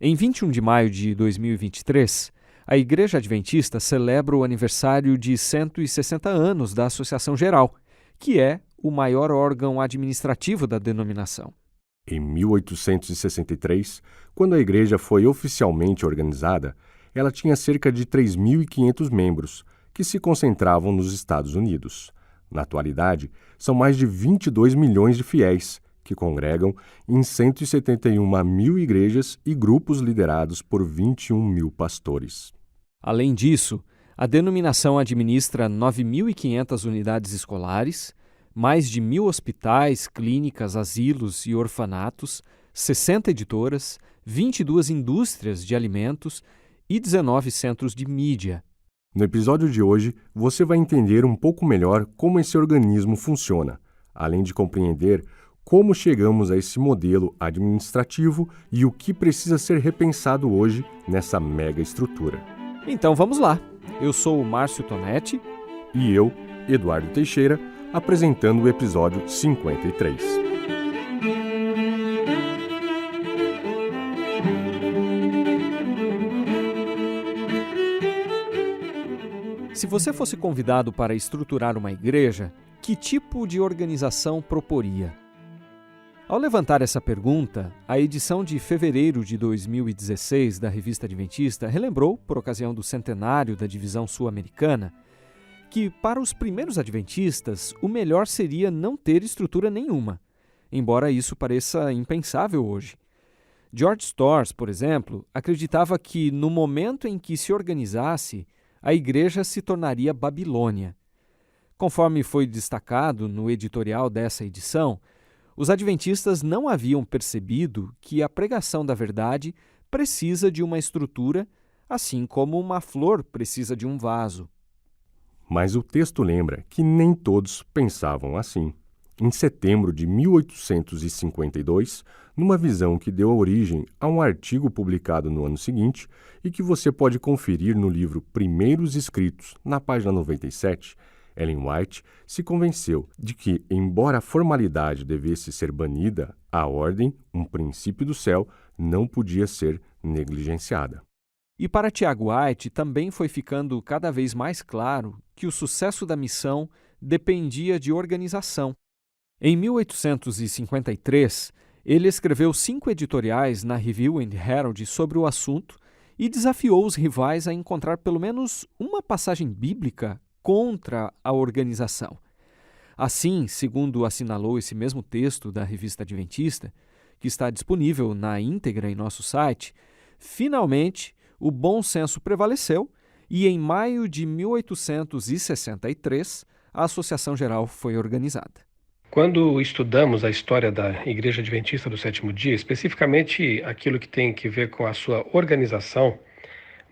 Em 21 de maio de 2023, a Igreja Adventista celebra o aniversário de 160 anos da Associação Geral, que é o maior órgão administrativo da denominação. Em 1863, quando a igreja foi oficialmente organizada, ela tinha cerca de 3.500 membros, que se concentravam nos Estados Unidos. Na atualidade, são mais de 22 milhões de fiéis, que congregam em 171 mil igrejas e grupos liderados por 21 mil pastores. Além disso, a denominação administra 9.500 unidades escolares, mais de 1.000 hospitais, clínicas, asilos e orfanatos, 60 editoras, 22 indústrias de alimentos e 19 centros de mídia. No episódio de hoje, você vai entender um pouco melhor como esse organismo funciona, além de compreender como chegamos a esse modelo administrativo e o que precisa ser repensado hoje nessa mega estrutura. Então vamos lá. Eu sou o Márcio Tonetti. E eu, Eduardo Teixeira, apresentando o episódio 53. Se você fosse convidado para estruturar uma igreja, que tipo de organização proporia? Ao levantar essa pergunta, a edição de fevereiro de 2016 da Revista Adventista relembrou, por ocasião do centenário da divisão sul-americana, que para os primeiros adventistas o melhor seria não ter estrutura nenhuma, embora isso pareça impensável hoje. George Storrs, por exemplo, acreditava que no momento em que se organizasse, a igreja se tornaria Babilônia. Conforme foi destacado no editorial dessa edição, os adventistas não haviam percebido que a pregação da verdade precisa de uma estrutura, assim como uma flor precisa de um vaso. Mas o texto lembra que nem todos pensavam assim. Em setembro de 1852, numa visão que deu origem a um artigo publicado no ano seguinte e que você pode conferir no livro Primeiros Escritos, na página 97, Ellen White se convenceu de que, embora a formalidade devesse ser banida, a ordem, um princípio do céu, não podia ser negligenciada. E para Tiago White também foi ficando cada vez mais claro que o sucesso da missão dependia de organização. Em 1853, ele escreveu 5 editoriais na Review and Herald sobre o assunto e desafiou os rivais a encontrar pelo menos uma passagem bíblica contra a organização. Assim, segundo assinalou esse mesmo texto da Revista Adventista, que está disponível na íntegra em nosso site, finalmente o bom senso prevaleceu e em maio de 1863 a Associação Geral foi organizada. Quando estudamos a história da Igreja Adventista do Sétimo Dia, especificamente aquilo que tem que ver com a sua organização,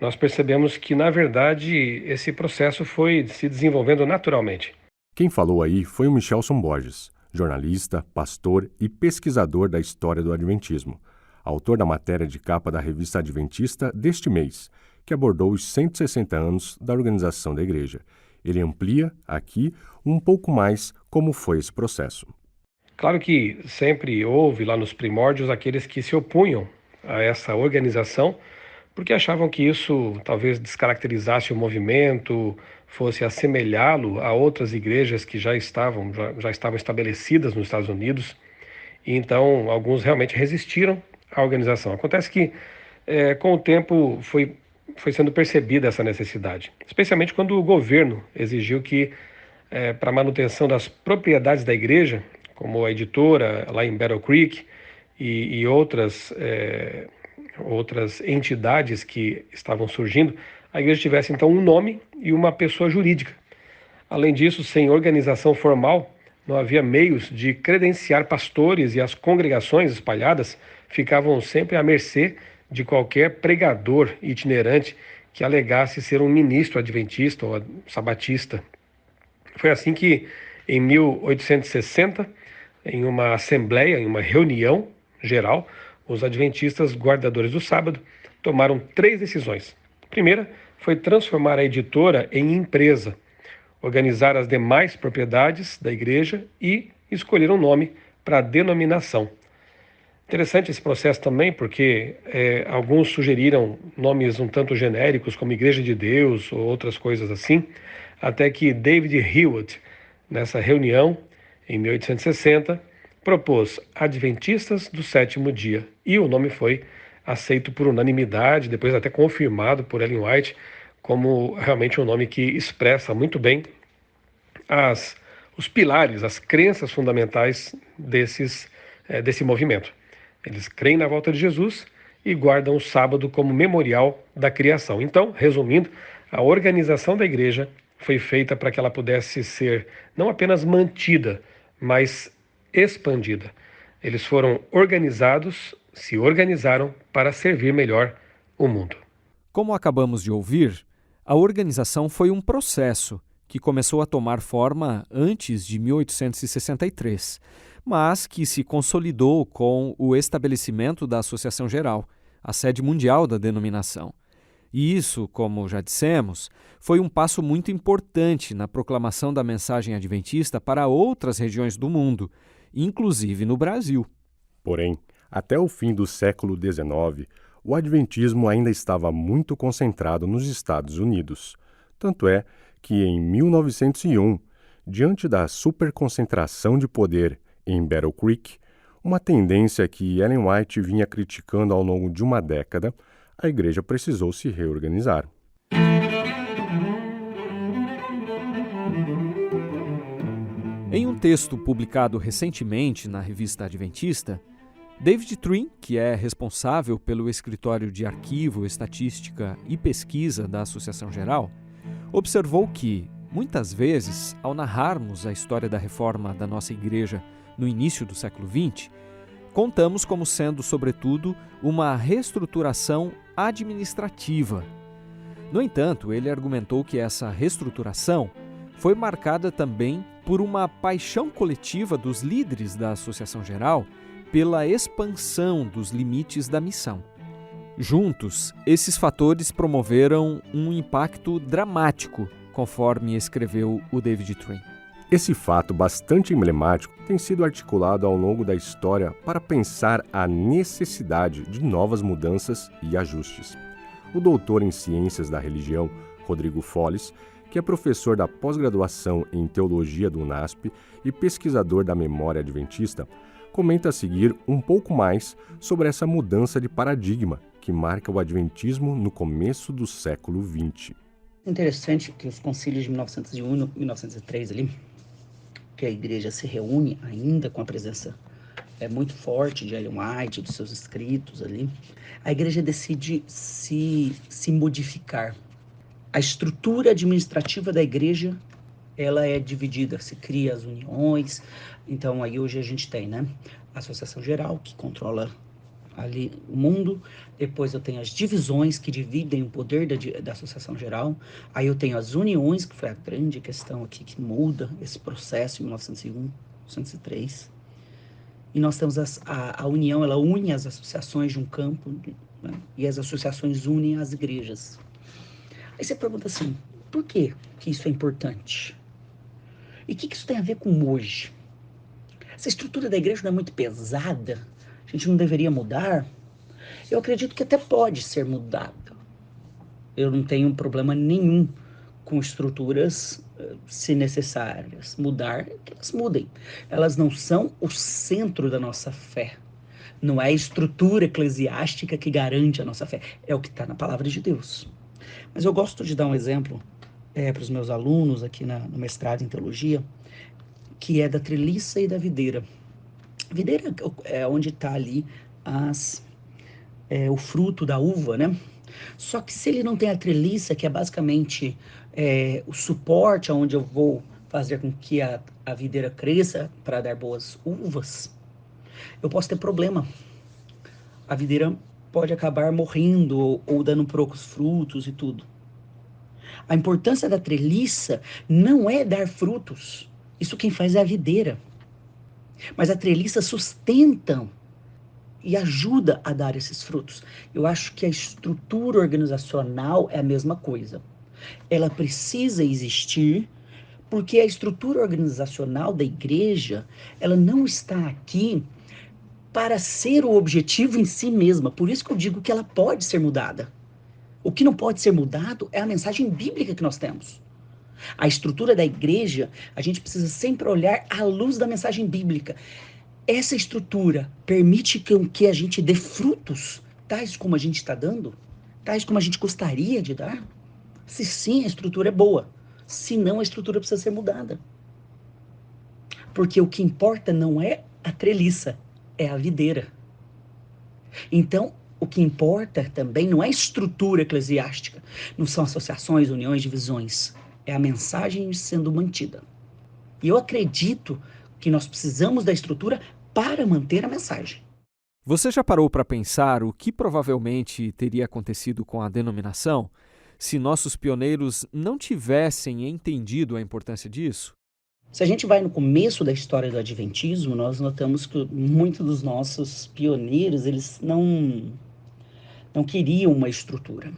nós percebemos que, na verdade, esse processo foi se desenvolvendo naturalmente. Quem falou aí foi o Michelson Borges, jornalista, pastor e pesquisador da história do Adventismo, autor da matéria de capa da Revista Adventista deste mês, que abordou os 160 anos da organização da Igreja. Ele amplia, aqui, um pouco mais como foi esse processo. Claro que sempre houve lá nos primórdios aqueles que se opunham a essa organização, porque achavam que isso talvez descaracterizasse o movimento, fosse assemelhá-lo a outras igrejas que já estavam estabelecidas nos Estados Unidos. E então, alguns realmente resistiram à organização. Acontece que, com o tempo, foi sendo percebida essa necessidade, especialmente quando o governo exigiu que, para a manutenção das propriedades da igreja, como a editora lá em Battle Creek e outras entidades que estavam surgindo, a igreja tivesse então um nome e uma pessoa jurídica. Além disso, sem organização formal, não havia meios de credenciar pastores e as congregações espalhadas ficavam sempre à mercê de qualquer pregador itinerante que alegasse ser um ministro adventista ou sabatista. Foi assim que, em 1860, em uma assembleia, em uma reunião geral, os adventistas guardadores do sábado tomaram 3 decisões. A primeira foi transformar a editora em empresa, organizar as demais propriedades da igreja e escolher um nome para a denominação. Interessante esse processo também, porque alguns sugeriram nomes um tanto genéricos, como Igreja de Deus ou outras coisas assim, até que David Hewitt, nessa reunião, em 1860, propôs Adventistas do Sétimo Dia, e o nome foi aceito por unanimidade, depois até confirmado por Ellen White, como realmente um nome que expressa muito bem as, os pilares, as crenças fundamentais desse movimento. Eles creem na volta de Jesus e guardam o sábado como memorial da criação. Então, resumindo, a organização da igreja foi feita para que ela pudesse ser não apenas mantida, mas expandida. Eles foram organizados, se organizaram para servir melhor o mundo. Como acabamos de ouvir, a organização foi um processo que começou a tomar forma antes de 1863, mas que se consolidou com o estabelecimento da Associação Geral, a sede mundial da denominação. E isso, como já dissemos, foi um passo muito importante na proclamação da mensagem adventista para outras regiões do mundo, inclusive no Brasil. Porém, até o fim do século XIX, o adventismo ainda estava muito concentrado nos Estados Unidos. Tanto é que, em 1901, diante da superconcentração de poder em Battle Creek, uma tendência que Ellen White vinha criticando ao longo de uma década, a igreja precisou se reorganizar. Em um texto publicado recentemente na revista Adventista, David Trim, que é responsável pelo escritório de arquivo, estatística e pesquisa da Associação Geral, observou que, muitas vezes, ao narrarmos a história da reforma da nossa igreja no início do século XX, contamos como sendo, sobretudo, uma reestruturação administrativa. No entanto, ele argumentou que essa reestruturação foi marcada também por uma paixão coletiva dos líderes da Associação Geral pela expansão dos limites da missão. Juntos, esses fatores promoveram um impacto dramático, conforme escreveu o David Trim. Esse fato bastante emblemático tem sido articulado ao longo da história para pensar a necessidade de novas mudanças e ajustes. O doutor em Ciências da Religião, Rodrigo Folles, que é professor da pós-graduação em Teologia do UNASP e pesquisador da memória adventista, comenta a seguir um pouco mais sobre essa mudança de paradigma que marca o adventismo no começo do século XX. Interessante que os concílios de 1901 e 1903 ali, que a igreja se reúne ainda com a presença muito forte de Ellen White, dos seus escritos ali, a igreja decide se modificar. A estrutura administrativa da igreja, ela é dividida, se cria as uniões. Então aí hoje a gente tem, a Associação Geral, que controla ali o mundo. Depois eu tenho as divisões que dividem o poder da Associação Geral. Aí eu tenho as uniões, que foi a grande questão aqui que muda esse processo em 1901, 1903. E nós temos a união, ela une as associações de um campo, e as associações unem as igrejas. Aí você pergunta assim, por que isso é importante? E o que isso tem a ver com hoje? Essa estrutura da igreja não é muito pesada? A gente não deveria mudar? Eu acredito que até pode ser mudada. Eu não tenho problema nenhum com estruturas, se necessárias. Mudar, que elas mudem. Elas não são o centro da nossa fé. Não é a estrutura eclesiástica que garante a nossa fé. É o que está na palavra de Deus. Mas eu gosto de dar um exemplo para os meus alunos aqui no mestrado em teologia, que é da treliça e da videira. A videira é onde está ali o fruto da uva, Só que se ele não tem a treliça, que é basicamente o suporte onde eu vou fazer com que a videira cresça para dar boas uvas, eu posso ter problema. A videira pode acabar morrendo ou dando poucos frutos e tudo. A importância da treliça não é dar frutos. Isso quem faz é a videira. Mas a treliça sustenta e ajuda a dar esses frutos. Eu acho que a estrutura organizacional é a mesma coisa. Ela precisa existir porque a estrutura organizacional da igreja, ela não está aqui para ser o objetivo em si mesma. Por isso que eu digo que ela pode ser mudada. O que não pode ser mudado é a mensagem bíblica que nós temos. A estrutura da igreja, a gente precisa sempre olhar à luz da mensagem bíblica. Essa estrutura permite que a gente dê frutos, tais como a gente está dando? Tais como a gente gostaria de dar? Se sim, a estrutura é boa. Se não, a estrutura precisa ser mudada. Porque o que importa não é a treliça, é a videira. Então, o que importa também não é a estrutura eclesiástica, não são associações, uniões, divisões. É a mensagem sendo mantida. E eu acredito que nós precisamos da estrutura para manter a mensagem. Você já parou para pensar o que provavelmente teria acontecido com a denominação se nossos pioneiros não tivessem entendido a importância disso? Se a gente vai no começo da história do Adventismo, nós notamos que muitos dos nossos pioneiros, eles não queriam uma estrutura.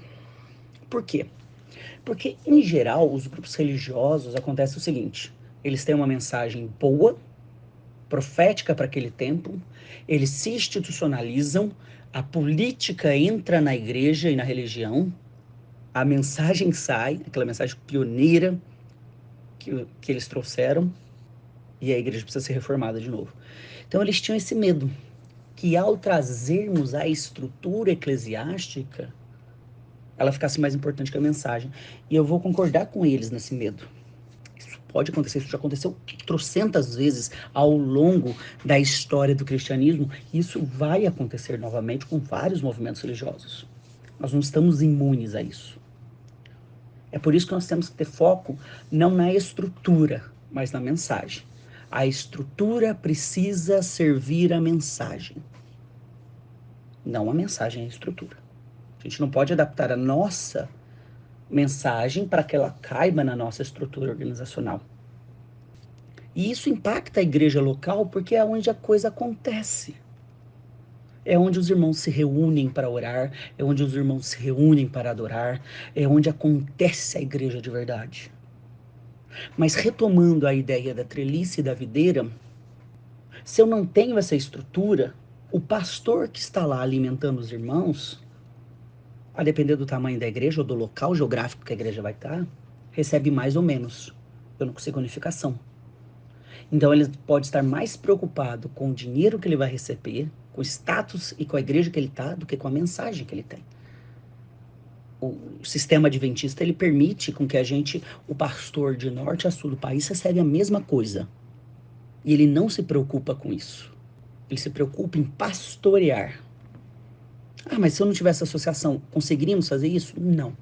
Por quê? Porque, em geral, os grupos religiosos acontece o seguinte: eles têm uma mensagem boa, profética para aquele tempo, eles se institucionalizam, a política entra na igreja e na religião, a mensagem sai, aquela mensagem pioneira que eles trouxeram, e a igreja precisa ser reformada de novo. Então eles tinham esse medo, que ao trazermos a estrutura eclesiástica, ela ficasse mais importante que a mensagem. E eu vou concordar com eles nesse medo. Isso pode acontecer, isso já aconteceu trocentas vezes ao longo da história do cristianismo, e isso vai acontecer novamente com vários movimentos religiosos. Nós não estamos imunes a isso. É por isso que nós temos que ter foco não na estrutura, mas na mensagem. A estrutura precisa servir a mensagem. Não a mensagem é a estrutura. A gente não pode adaptar a nossa mensagem para que ela caiba na nossa estrutura organizacional. E isso impacta a igreja local porque é onde a coisa acontece. É onde os irmãos se reúnem para orar, é onde os irmãos se reúnem para adorar, é onde acontece a igreja de verdade. Mas retomando a ideia da treliça e da videira, se eu não tenho essa estrutura, o pastor que está lá alimentando os irmãos, a depender do tamanho da igreja ou do local geográfico que a igreja vai estar, recebe mais ou menos. Eu não consigo unificação. Então ele pode estar mais preocupado com o dinheiro que ele vai receber, com o status e com a igreja que ele está, do que com a mensagem que ele tem. O sistema adventista, ele permite com que o pastor de norte a sul do país recebe a mesma coisa. E ele não se preocupa com isso. Ele se preocupa em pastorear. Ah, mas se eu não tivesse associação, conseguiríamos fazer isso? Não.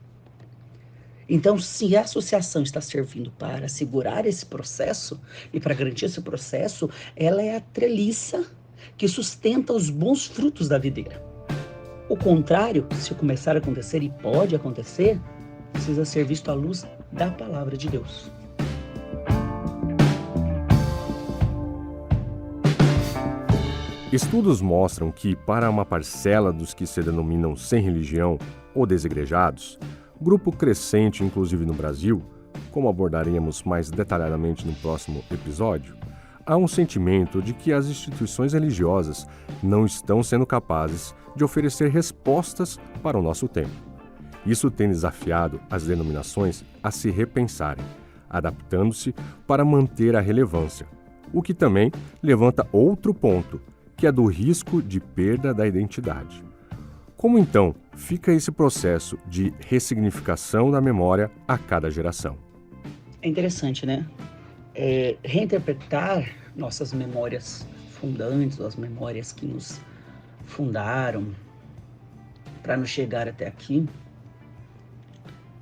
Então, se a associação está servindo para segurar esse processo e para garantir esse processo, ela é a treliça que sustenta os bons frutos da videira. O contrário, se começar a acontecer, e pode acontecer, precisa ser visto à luz da palavra de Deus. Estudos mostram que, para uma parcela dos que se denominam sem religião ou desigrejados, grupo crescente inclusive no Brasil, como abordaremos mais detalhadamente no próximo episódio, há um sentimento de que as instituições religiosas não estão sendo capazes de oferecer respostas para o nosso tempo. Isso tem desafiado as denominações a se repensarem, adaptando-se para manter a relevância, o que também levanta outro ponto, que é do risco de perda da identidade. Como então fica esse processo de ressignificação da memória a cada geração? É interessante, né? Reinterpretar nossas memórias fundantes, as memórias que nos fundaram para nos chegar até aqui,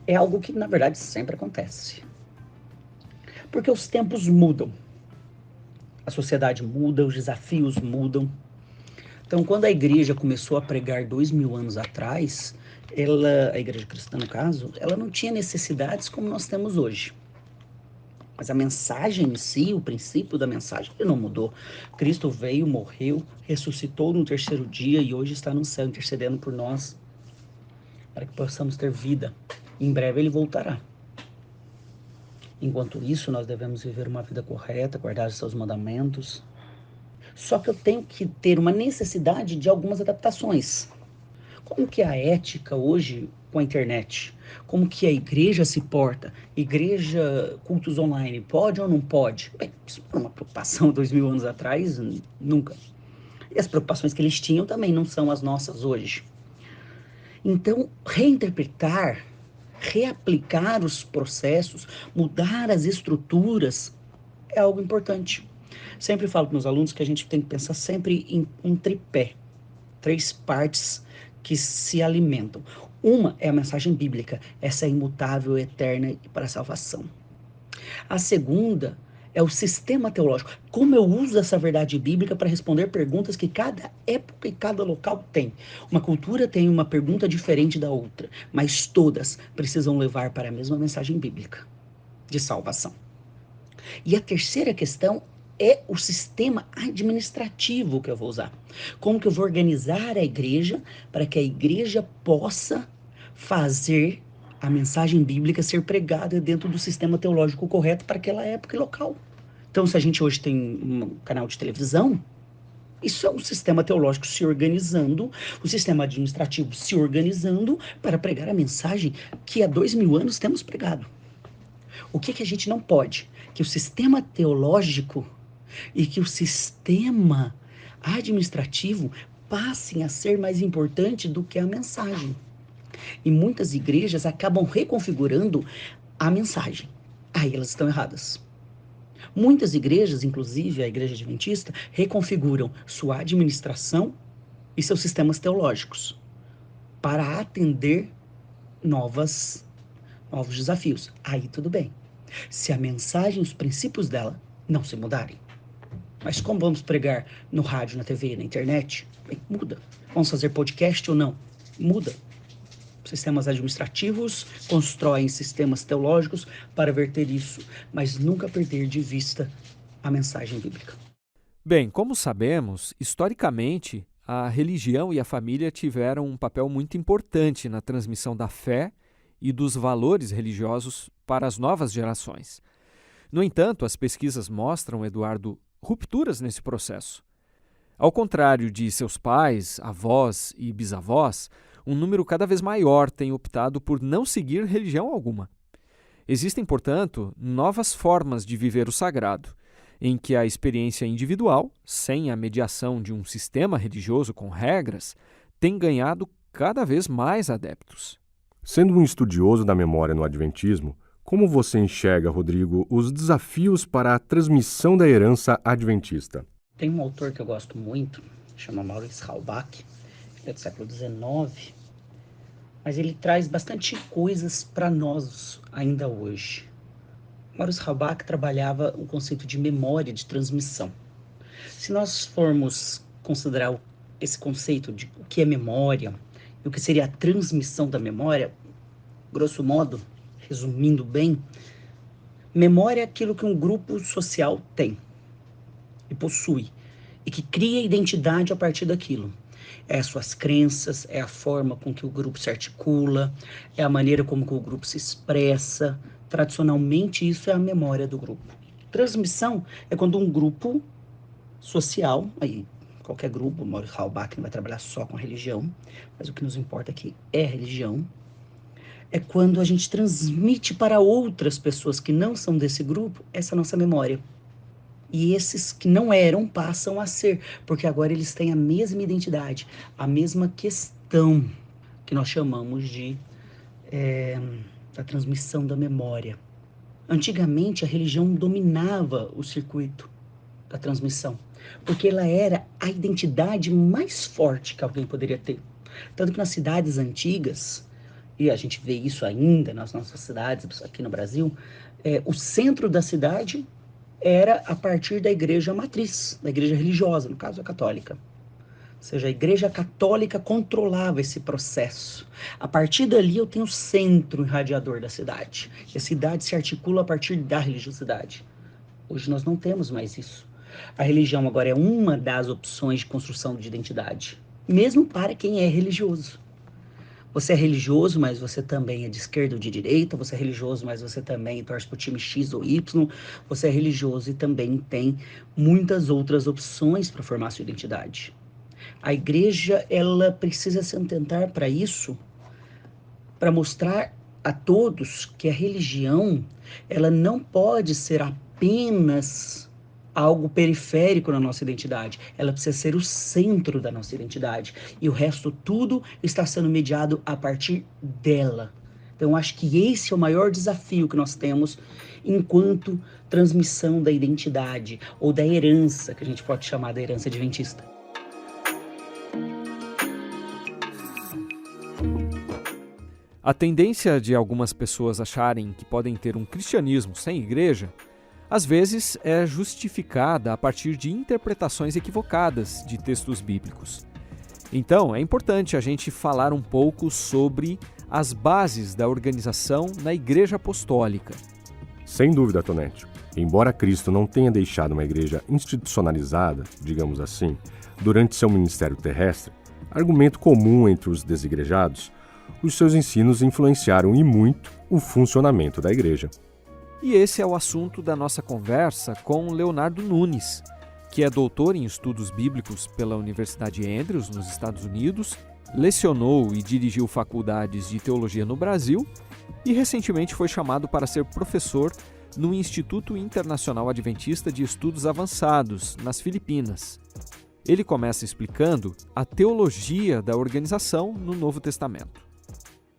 é algo que, na verdade, sempre acontece. Porque os tempos mudam. A sociedade muda, os desafios mudam. Então, quando a igreja começou a pregar 2000 anos atrás, a igreja cristã, no caso, ela não tinha necessidades como nós temos hoje. Mas a mensagem em si, o princípio da mensagem, ele não mudou. Cristo veio, morreu, ressuscitou no terceiro dia e hoje está no céu intercedendo por nós, para que possamos ter vida. Em breve ele voltará. Enquanto isso, nós devemos viver uma vida correta, guardar os seus mandamentos. Só que eu tenho que ter uma necessidade de algumas adaptações. Como que é a ética hoje com a internet? Como que a igreja se porta? Igreja, cultos online, pode ou não pode? Bem, isso foi uma preocupação 2000 anos atrás, nunca. E as preocupações que eles tinham também não são as nossas hoje. Então, reinterpretar, reaplicar os processos, mudar as estruturas é algo importante. Sempre falo para meus alunos que a gente tem que pensar sempre em um tripé, 3 partes que se alimentam. Uma é a mensagem bíblica, essa é imutável, eterna e para a salvação. A segunda é o sistema teológico, como eu uso essa verdade bíblica para responder perguntas que cada época e cada local tem. Uma cultura tem uma pergunta diferente da outra, mas todas precisam levar para a mesma mensagem bíblica de salvação. E a terceira questão é o sistema administrativo que eu vou usar. Como que eu vou organizar a igreja para que a igreja possa fazer a mensagem bíblica ser pregada dentro do sistema teológico correto para aquela época e local. Então, se a gente hoje tem um canal de televisão, isso é um sistema teológico se organizando, o sistema administrativo se organizando para pregar a mensagem que há 2000 anos temos pregado. O que a gente não pode? Que o sistema teológico e que o sistema administrativo passem a ser mais importante do que a mensagem. E muitas igrejas acabam reconfigurando a mensagem. Aí elas estão erradas. Muitas igrejas, inclusive a Igreja Adventista, reconfiguram sua administração e seus sistemas teológicos para atender novos desafios. Aí tudo bem. Se a mensagem e os princípios dela não se mudarem. Mas como vamos pregar no rádio, na TV, na internet? Bem, muda. Vamos fazer podcast ou não? Muda. Sistemas administrativos constroem sistemas teológicos para verter isso, mas nunca perder de vista a mensagem bíblica. Bem, como sabemos, historicamente, a religião e a família tiveram um papel muito importante na transmissão da fé e dos valores religiosos para as novas gerações. No entanto, as pesquisas mostram, Eduardo, rupturas nesse processo. Ao contrário de seus pais, avós e bisavós, um número cada vez maior tem optado por não seguir religião alguma. Existem, portanto, novas formas de viver o sagrado, em que a experiência individual, sem a mediação de um sistema religioso com regras, tem ganhado cada vez mais adeptos. Sendo um estudioso da memória no Adventismo, como você enxerga, Rodrigo, os desafios para a transmissão da herança adventista? Tem um autor que eu gosto muito, chama Maurice Halbach, ele é do século XIX, mas ele traz bastante coisas para nós ainda hoje. Maurice Halbach trabalhava o conceito de memória de transmissão. Se nós formos considerar esse conceito de o que é memória e o que seria a transmissão da memória, grosso modo, resumindo bem, memória é aquilo que um grupo social tem e possui e que cria identidade a partir daquilo. É as suas crenças, é a forma com que o grupo se articula, é a maneira como que o grupo se expressa. Tradicionalmente, isso é a memória do grupo. Transmissão é quando um grupo social, aí qualquer grupo, Maurice Halbach não vai trabalhar só com a religião, mas o que nos importa aqui é a religião, é quando a gente transmite para outras pessoas que não são desse grupo essa nossa memória. E esses que não eram passam a ser, porque agora eles têm a mesma identidade, a mesma questão que nós chamamos de da transmissão da memória. Antigamente a religião dominava o circuito da transmissão, porque ela era a identidade mais forte que alguém poderia ter. Tanto que nas cidades antigas, e a gente vê isso ainda nas nossas cidades aqui no Brasil, o centro da cidade era a partir da igreja matriz, da igreja religiosa, no caso a católica. Ou seja, a igreja católica controlava esse processo. A partir dali eu tenho o centro irradiador da cidade. E a cidade se articula a partir da religiosidade. Hoje nós não temos mais isso. A religião agora é uma das opções de construção de identidade, mesmo para quem é religioso. Você é religioso, mas você também é de esquerda ou de direita. Você é religioso, mas você também torce para o time X ou Y. Você é religioso e também tem muitas outras opções para formar sua identidade. A igreja, ela precisa se atentar para isso, para mostrar a todos que a religião, ela não pode ser apenas algo periférico na nossa identidade. Ela precisa ser o centro da nossa identidade. E o resto tudo está sendo mediado a partir dela. Então, acho que esse é o maior desafio que nós temos enquanto transmissão da identidade, ou da herança, que a gente pode chamar da herança adventista. A tendência de algumas pessoas acharem que podem ter um cristianismo sem igreja, às vezes é justificada a partir de interpretações equivocadas de textos bíblicos. Então, é importante a gente falar um pouco sobre as bases da organização na Igreja Apostólica. Sem dúvida, Tonete. Embora Cristo não tenha deixado uma igreja institucionalizada, digamos assim, durante seu ministério terrestre, argumento comum entre os desigrejados, os seus ensinos influenciaram e muito o funcionamento da igreja. E esse é o assunto da nossa conversa com Leonardo Nunes, que é doutor em estudos bíblicos pela Universidade Andrews, nos Estados Unidos, lecionou e dirigiu faculdades de teologia no Brasil e recentemente foi chamado para ser professor no Instituto Internacional Adventista de Estudos Avançados, nas Filipinas. Ele começa explicando a teologia da organização no Novo Testamento.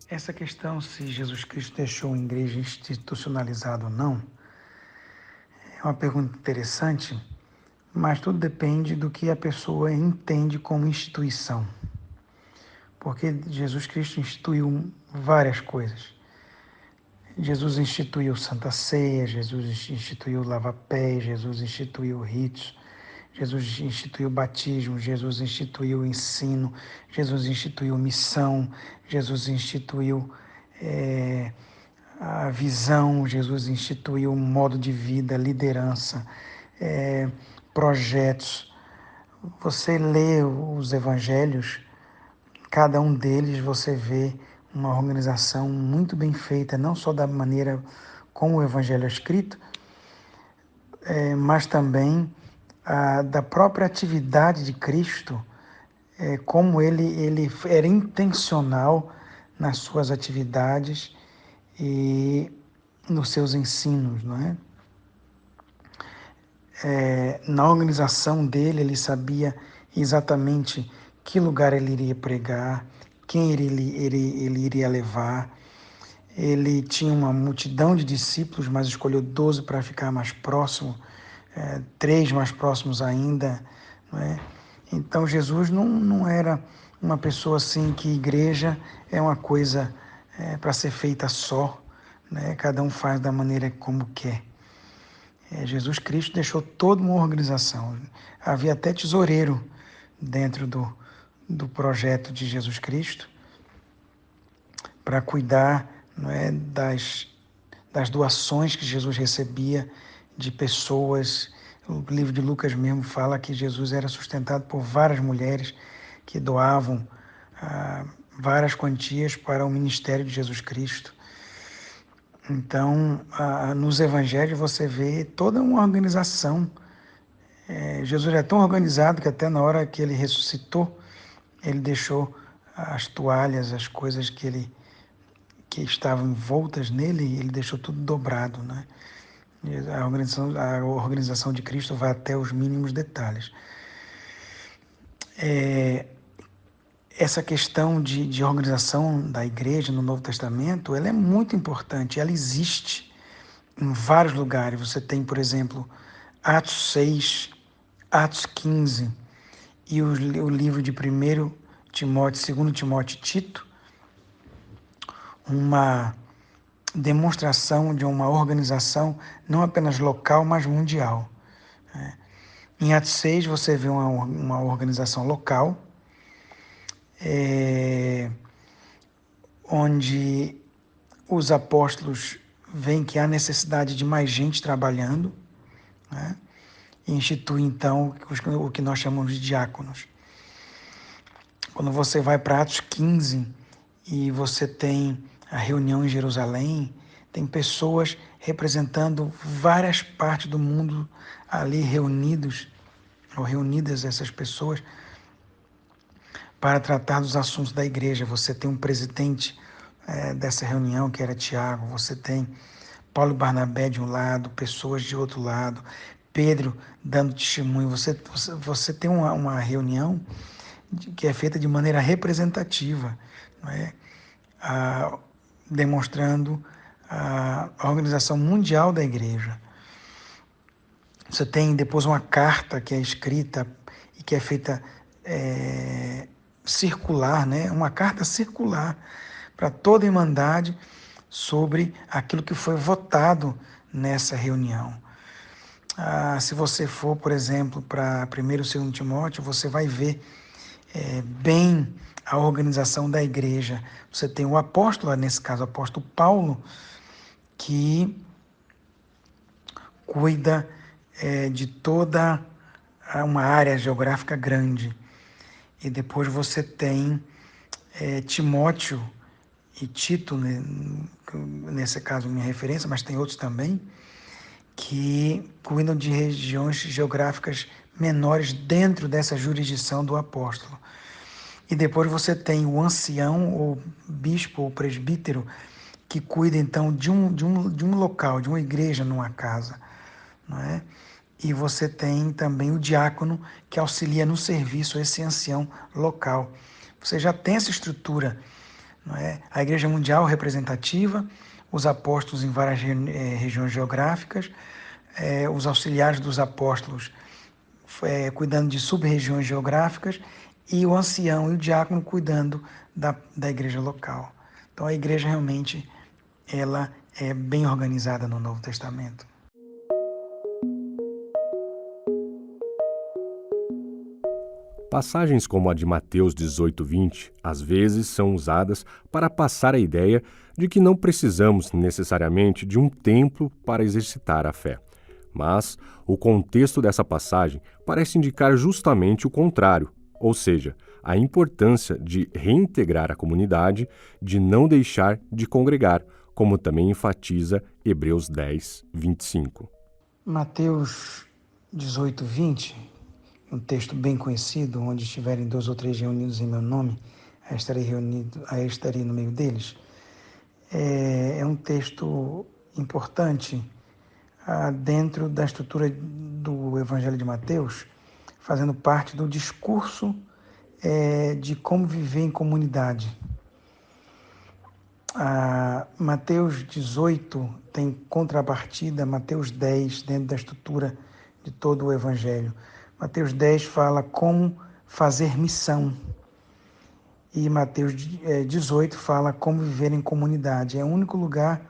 Essa questão se Jesus Cristo deixou a igreja institucionalizada ou não, é uma pergunta interessante, mas tudo depende do que a pessoa entende como instituição. Porque Jesus Cristo instituiu várias coisas. Jesus instituiu Santa Ceia, Jesus instituiu lava-pés, Jesus instituiu ritos, Jesus instituiu batismo, Jesus instituiu ensino, Jesus instituiu missão, Jesus instituiu a visão, Jesus instituiu um modo de vida, liderança, projetos. Você lê os evangelhos, cada um deles você vê uma organização muito bem feita, não só da maneira como o evangelho é escrito, mas também da própria atividade de Cristo, como ele era intencional nas suas atividades e nos seus ensinos, não é? Na organização dele, ele sabia exatamente que lugar ele iria pregar, quem ele iria levar. Ele tinha uma multidão de discípulos, mas escolheu 12 para ficar mais próximo, 3 mais próximos ainda, não é? Então Jesus não era uma pessoa assim que igreja é uma coisa para ser feita só, né? Cada um faz da maneira como quer. Jesus Cristo deixou toda uma organização. Havia até tesoureiro dentro do projeto de Jesus Cristo para cuidar, não é, das doações que Jesus recebia de pessoas. O livro de Lucas mesmo fala que Jesus era sustentado por várias mulheres que doavam várias quantias para o ministério de Jesus Cristo. Então, nos evangelhos você vê toda uma organização. Jesus é tão organizado que até na hora que ele ressuscitou, ele deixou as toalhas, as coisas que estavam envoltas nele, ele deixou tudo dobrado, né? A organização de Cristo vai até os mínimos detalhes. Essa questão de organização da igreja no Novo Testamento, ela é muito importante, ela existe em vários lugares. Você tem, por exemplo, Atos 6, Atos 15 e o livro de 1 Timóteo, 2 Timóteo e Tito, uma demonstração de uma organização não apenas local, mas mundial. Em Atos 6 você vê uma organização local, onde os apóstolos veem que há necessidade de mais gente trabalhando, né? E institui então o que nós chamamos de diáconos. Quando você vai para Atos 15 e você tem a reunião em Jerusalém, tem pessoas representando várias partes do mundo ali reunidos, ou reunidas essas pessoas, para tratar dos assuntos da igreja. Você tem um presidente dessa reunião, que era Tiago, você tem Paulo e Barnabé de um lado, pessoas de outro lado, Pedro dando testemunho. Você tem uma reunião que é feita de maneira representativa, não é? Demonstrando a organização mundial da igreja. Você tem depois uma carta que é escrita e que é feita circular, né? Uma carta circular para toda a Irmandade sobre aquilo que foi votado nessa reunião. Se você for, por exemplo, para 1º e 2º Timóteo, você vai ver bem a organização da igreja. Você tem o apóstolo, nesse caso o apóstolo Paulo, que cuida de toda uma área geográfica grande. E depois você tem Timóteo e Tito, né, nesse caso minha referência, mas tem outros também, que cuidam de regiões geográficas menores dentro dessa jurisdição do apóstolo. E depois você tem o ancião, ou bispo, ou presbítero, que cuida então de um local, de uma igreja numa casa, não é? E você tem também o diácono, que auxilia no serviço esse ancião local. Você já tem essa estrutura, não é? A Igreja Mundial representativa, os apóstolos em várias regiões geográficas, os auxiliares dos apóstolos cuidando de sub-regiões geográficas, e o ancião e o diácono cuidando da igreja local. Então a igreja realmente ela é bem organizada no Novo Testamento. Passagens como a de Mateus 18:20, às vezes são usadas para passar a ideia de que não precisamos necessariamente de um templo para exercitar a fé. Mas o contexto dessa passagem parece indicar justamente o contrário, ou seja, a importância de reintegrar a comunidade, de não deixar de congregar, como também enfatiza Hebreus 10:25. Mateus 18:20, um texto bem conhecido, onde estiverem 2 ou 3 reunidos em meu nome, aí estarei no meio deles. É um texto importante dentro da estrutura do Evangelho de Mateus, fazendo parte do discurso de como viver em comunidade. Mateus 18 tem contrapartida Mateus 10 dentro da estrutura de todo o Evangelho. Mateus 10 fala como fazer missão e Mateus 18 fala como viver em comunidade. É o único lugar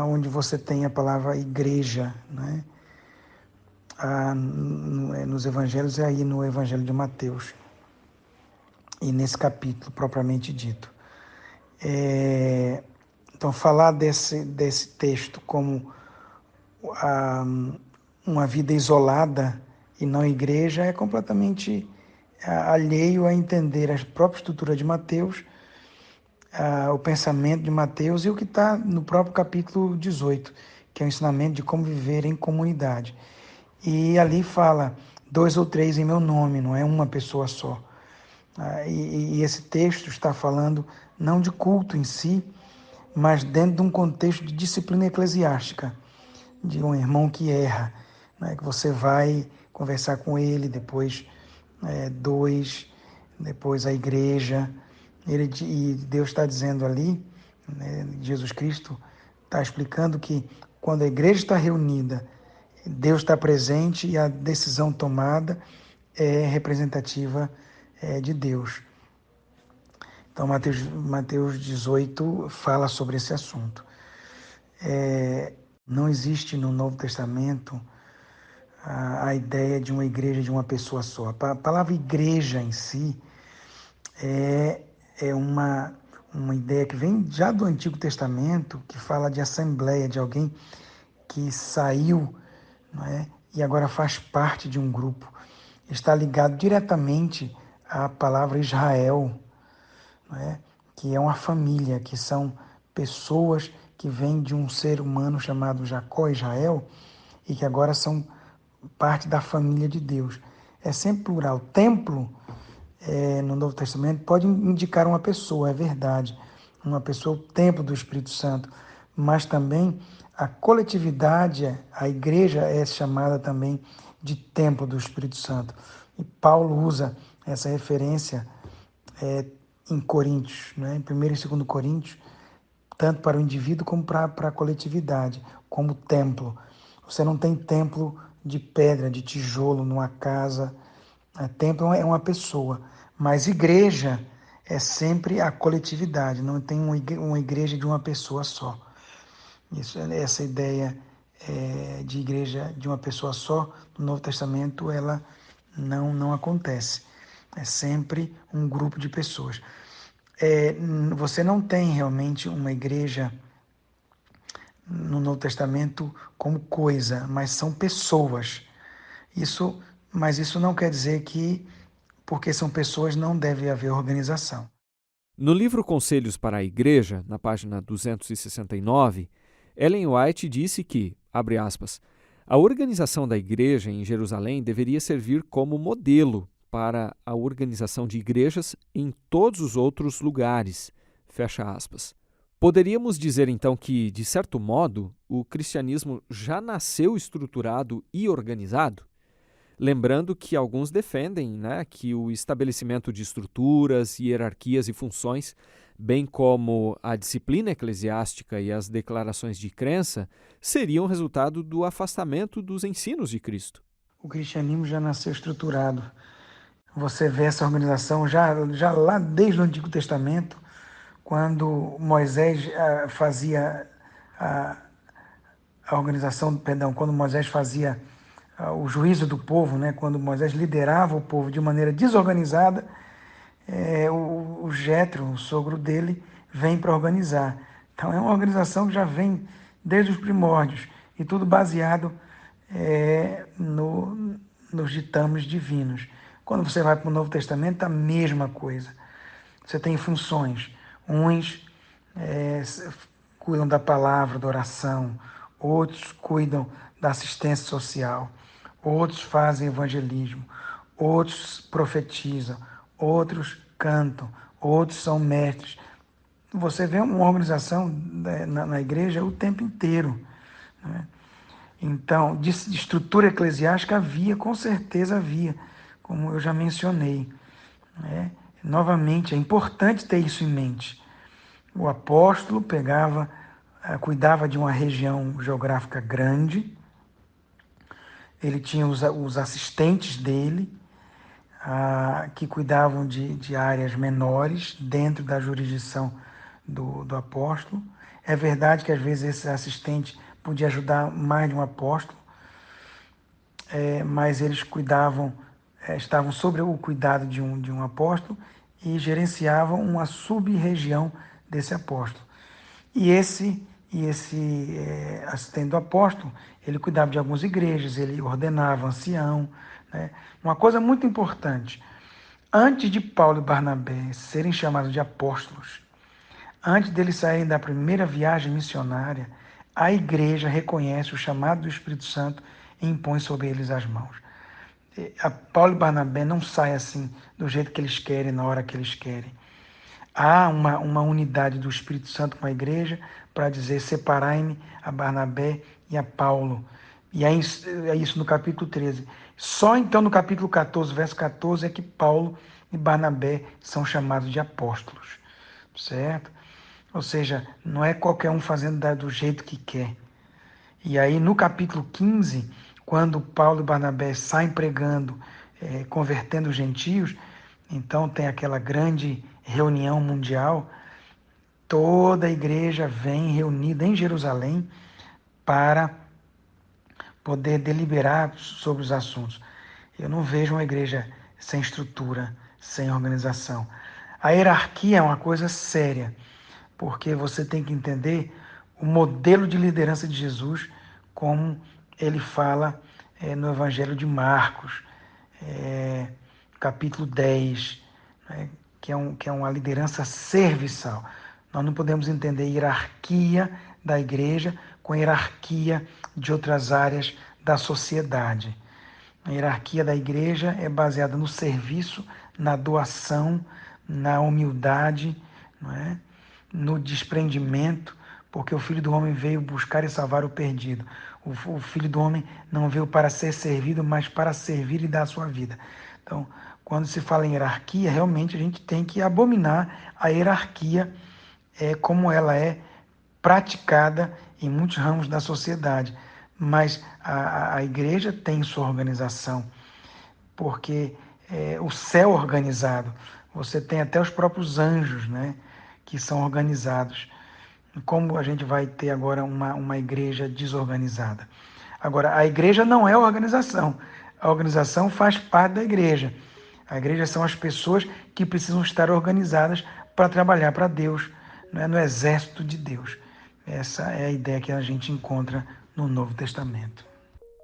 onde você tem a palavra igreja, né? Nos Evangelhos, aí no Evangelho de Mateus e nesse capítulo propriamente dito. Então, falar desse texto como uma vida isolada e não igreja é completamente alheio a entender a própria estrutura de Mateus, o pensamento de Mateus e o que está no próprio capítulo 18, que é o ensinamento de como viver em comunidade. E ali fala 2 ou 3 em meu nome, não é uma pessoa só. E esse texto está falando não de culto em si, mas dentro de um contexto de disciplina eclesiástica, de um irmão que erra, né, que você vai conversar com ele, depois depois a igreja, e Deus está dizendo ali, né, Jesus Cristo está explicando que quando a igreja está reunida, Deus está presente e a decisão tomada é representativa de Deus. Então, Mateus 18 fala sobre esse assunto. Não existe no Novo Testamento a ideia de uma igreja de uma pessoa só. A palavra igreja em si é uma ideia que vem já do Antigo Testamento, que fala de assembleia, de alguém que saiu, não é? E agora faz parte de um grupo. Está ligado diretamente à palavra Israel, não é? que é uma família, que são pessoas que vêm de um ser humano chamado Jacó, Israel, e que agora são parte da família de Deus. É sempre plural. Templo, no Novo Testamento, pode indicar uma pessoa, é verdade. Uma pessoa, o templo do Espírito Santo. Mas também a coletividade, a igreja é chamada também de templo do Espírito Santo. E Paulo usa essa referência em Coríntios, né? Em 1 e 2 Coríntios, tanto para o indivíduo como para a coletividade, como templo. Você não tem templo de pedra, de tijolo, numa casa. Templo é uma pessoa, mas igreja é sempre a coletividade, não tem uma igreja de uma pessoa só. Essa ideia de igreja de uma pessoa só, no Novo Testamento, ela não acontece. É sempre um grupo de pessoas. Você não tem realmente uma igreja no Novo Testamento como coisa, mas são pessoas. Mas isso não quer dizer que, porque são pessoas, não deve haver organização. No livro Conselhos para a Igreja, na página 269, Ellen White disse que, abre aspas, a organização da igreja em Jerusalém deveria servir como modelo para a organização de igrejas em todos os outros lugares, fecha aspas. Poderíamos dizer então que, de certo modo, o cristianismo já nasceu estruturado e organizado? Lembrando que alguns defendem, que o estabelecimento de estruturas, hierarquias e funções, bem como a disciplina eclesiástica e as declarações de crença, seriam resultado do afastamento dos ensinos de Cristo. O cristianismo já nasceu estruturado. Você vê essa organização já lá desde o Antigo Testamento, quando Moisés fazia a organização, quando Moisés fazia o juízo do povo, quando Moisés liderava o povo de maneira desorganizada, o Jétro, o sogro dele, vem para organizar. Então é uma organização que já vem desde os primórdios e tudo baseado nos ditames divinos. Quando você vai para o Novo Testamento, a mesma coisa. Você tem funções. Uns cuidam da palavra, da oração, outros cuidam da assistência social, outros fazem evangelismo, outros profetizam, outros cantam, outros são mestres. Você vê uma organização na igreja o tempo inteiro, né? Então, de estrutura eclesiástica com certeza havia, como eu já mencionei, né? Novamente, é importante ter isso em mente. O apóstolo cuidava de uma região geográfica grande, ele tinha os assistentes dele, que cuidavam de áreas menores dentro da jurisdição do apóstolo. É verdade que às vezes esse assistente podia ajudar mais de um apóstolo, mas eles estavam sob o cuidado de um apóstolo e gerenciavam uma sub-região desse apóstolo. E esse assistente do apóstolo, ele cuidava de algumas igrejas, ele ordenava ancião, né? Uma coisa muito importante, antes de Paulo e Barnabé serem chamados de apóstolos, antes deles saírem da primeira viagem missionária, a igreja reconhece o chamado do Espírito Santo e impõe sobre eles as mãos. Paulo e Barnabé não saem assim, do jeito que eles querem, na hora que eles querem. Há uma unidade do Espírito Santo com a igreja para dizer: separai-me a Barnabé e a Paulo. E é isso no capítulo 13. Só então no capítulo 14, verso 14, é que Paulo e Barnabé são chamados de apóstolos. Certo? Ou seja, não é qualquer um fazendo do jeito que quer. E aí no capítulo 15, quando Paulo e Barnabé saem pregando, convertendo os gentios, então tem aquela grande reunião mundial, toda a igreja vem reunida em Jerusalém para poder deliberar sobre os assuntos. Eu não vejo uma igreja sem estrutura, sem organização. A hierarquia é uma coisa séria, porque você tem que entender o modelo de liderança de Jesus, como ele fala no Evangelho de Marcos, capítulo 10, que é uma liderança serviçal. Nós não podemos entender a hierarquia da igreja com a hierarquia de outras áreas da sociedade. A hierarquia da igreja é baseada no serviço, na doação, na humildade, não é? No desprendimento, porque o Filho do Homem veio buscar e salvar o perdido. O Filho do Homem não veio para ser servido, mas para servir e dar a sua vida. Então, quando se fala em hierarquia, realmente a gente tem que abominar a hierarquia como ela é praticada em muitos ramos da sociedade. Mas a igreja tem sua organização, porque o céu organizado, você tem até os próprios anjos, né, que são organizados. Como a gente vai ter agora uma igreja desorganizada? Agora, a igreja não é a organização faz parte da igreja. A igreja são as pessoas que precisam estar organizadas para trabalhar para Deus, né, no exército de Deus. Essa é a ideia que a gente encontra no Novo Testamento.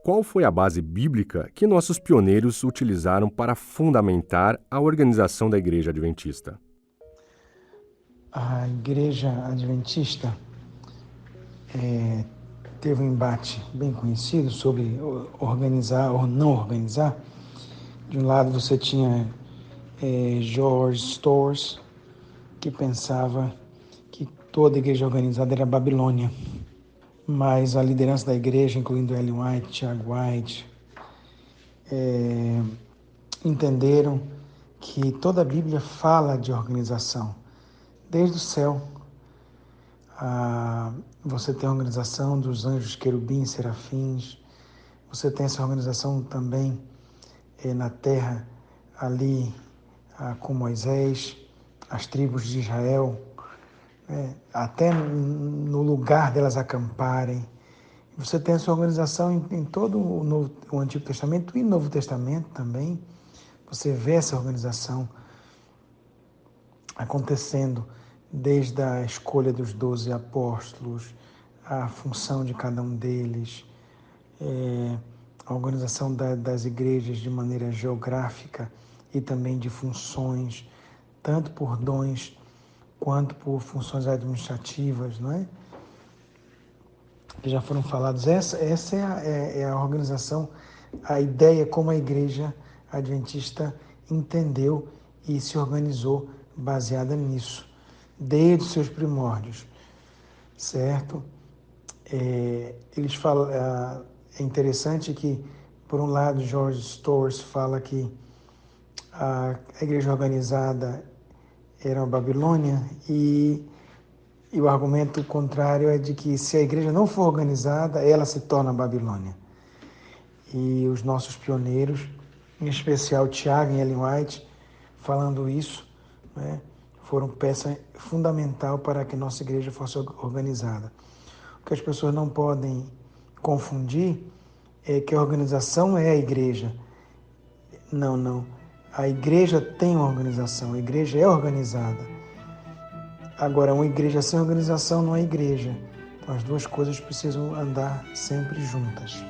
Qual foi a base bíblica que nossos pioneiros utilizaram para fundamentar a organização da Igreja Adventista? A Igreja Adventista teve um embate bem conhecido sobre organizar ou não organizar. De um lado você tinha George Storrs, que pensava que toda igreja organizada era Babilônia. Mas a liderança da igreja, incluindo Ellen White, Tiago White, entenderam que toda a Bíblia fala de organização. Desde o céu, você tem a organização dos anjos, querubins, serafins. Você tem essa organização também na terra, ali com Moisés, as tribos de Israel, até no lugar delas acamparem. Você tem essa organização em todo o Antigo Testamento e Novo Testamento também. Você vê essa organização acontecendo desde a escolha dos 12 apóstolos, a função de cada um deles, a organização das igrejas de maneira geográfica e também de funções, tanto por dons quanto por funções administrativas, não é? Que já foram falados. Essa é a organização, a ideia como a Igreja Adventista entendeu e se organizou baseada nisso, desde os seus primórdios, certo? Eles falam, é interessante que, por um lado, George Storrs fala que a igreja organizada era a Babilônia e o argumento contrário é de que se a igreja não for organizada, ela se torna a Babilônia. E os nossos pioneiros, em especial Tiago e Ellen White, falando isso, né, foram peça fundamental para que nossa igreja fosse organizada. O que as pessoas não podem confundir é que a organização é a igreja. Não. A igreja tem uma organização, a igreja é organizada. Agora, uma igreja sem organização não é igreja. Então, as duas coisas precisam andar sempre juntas.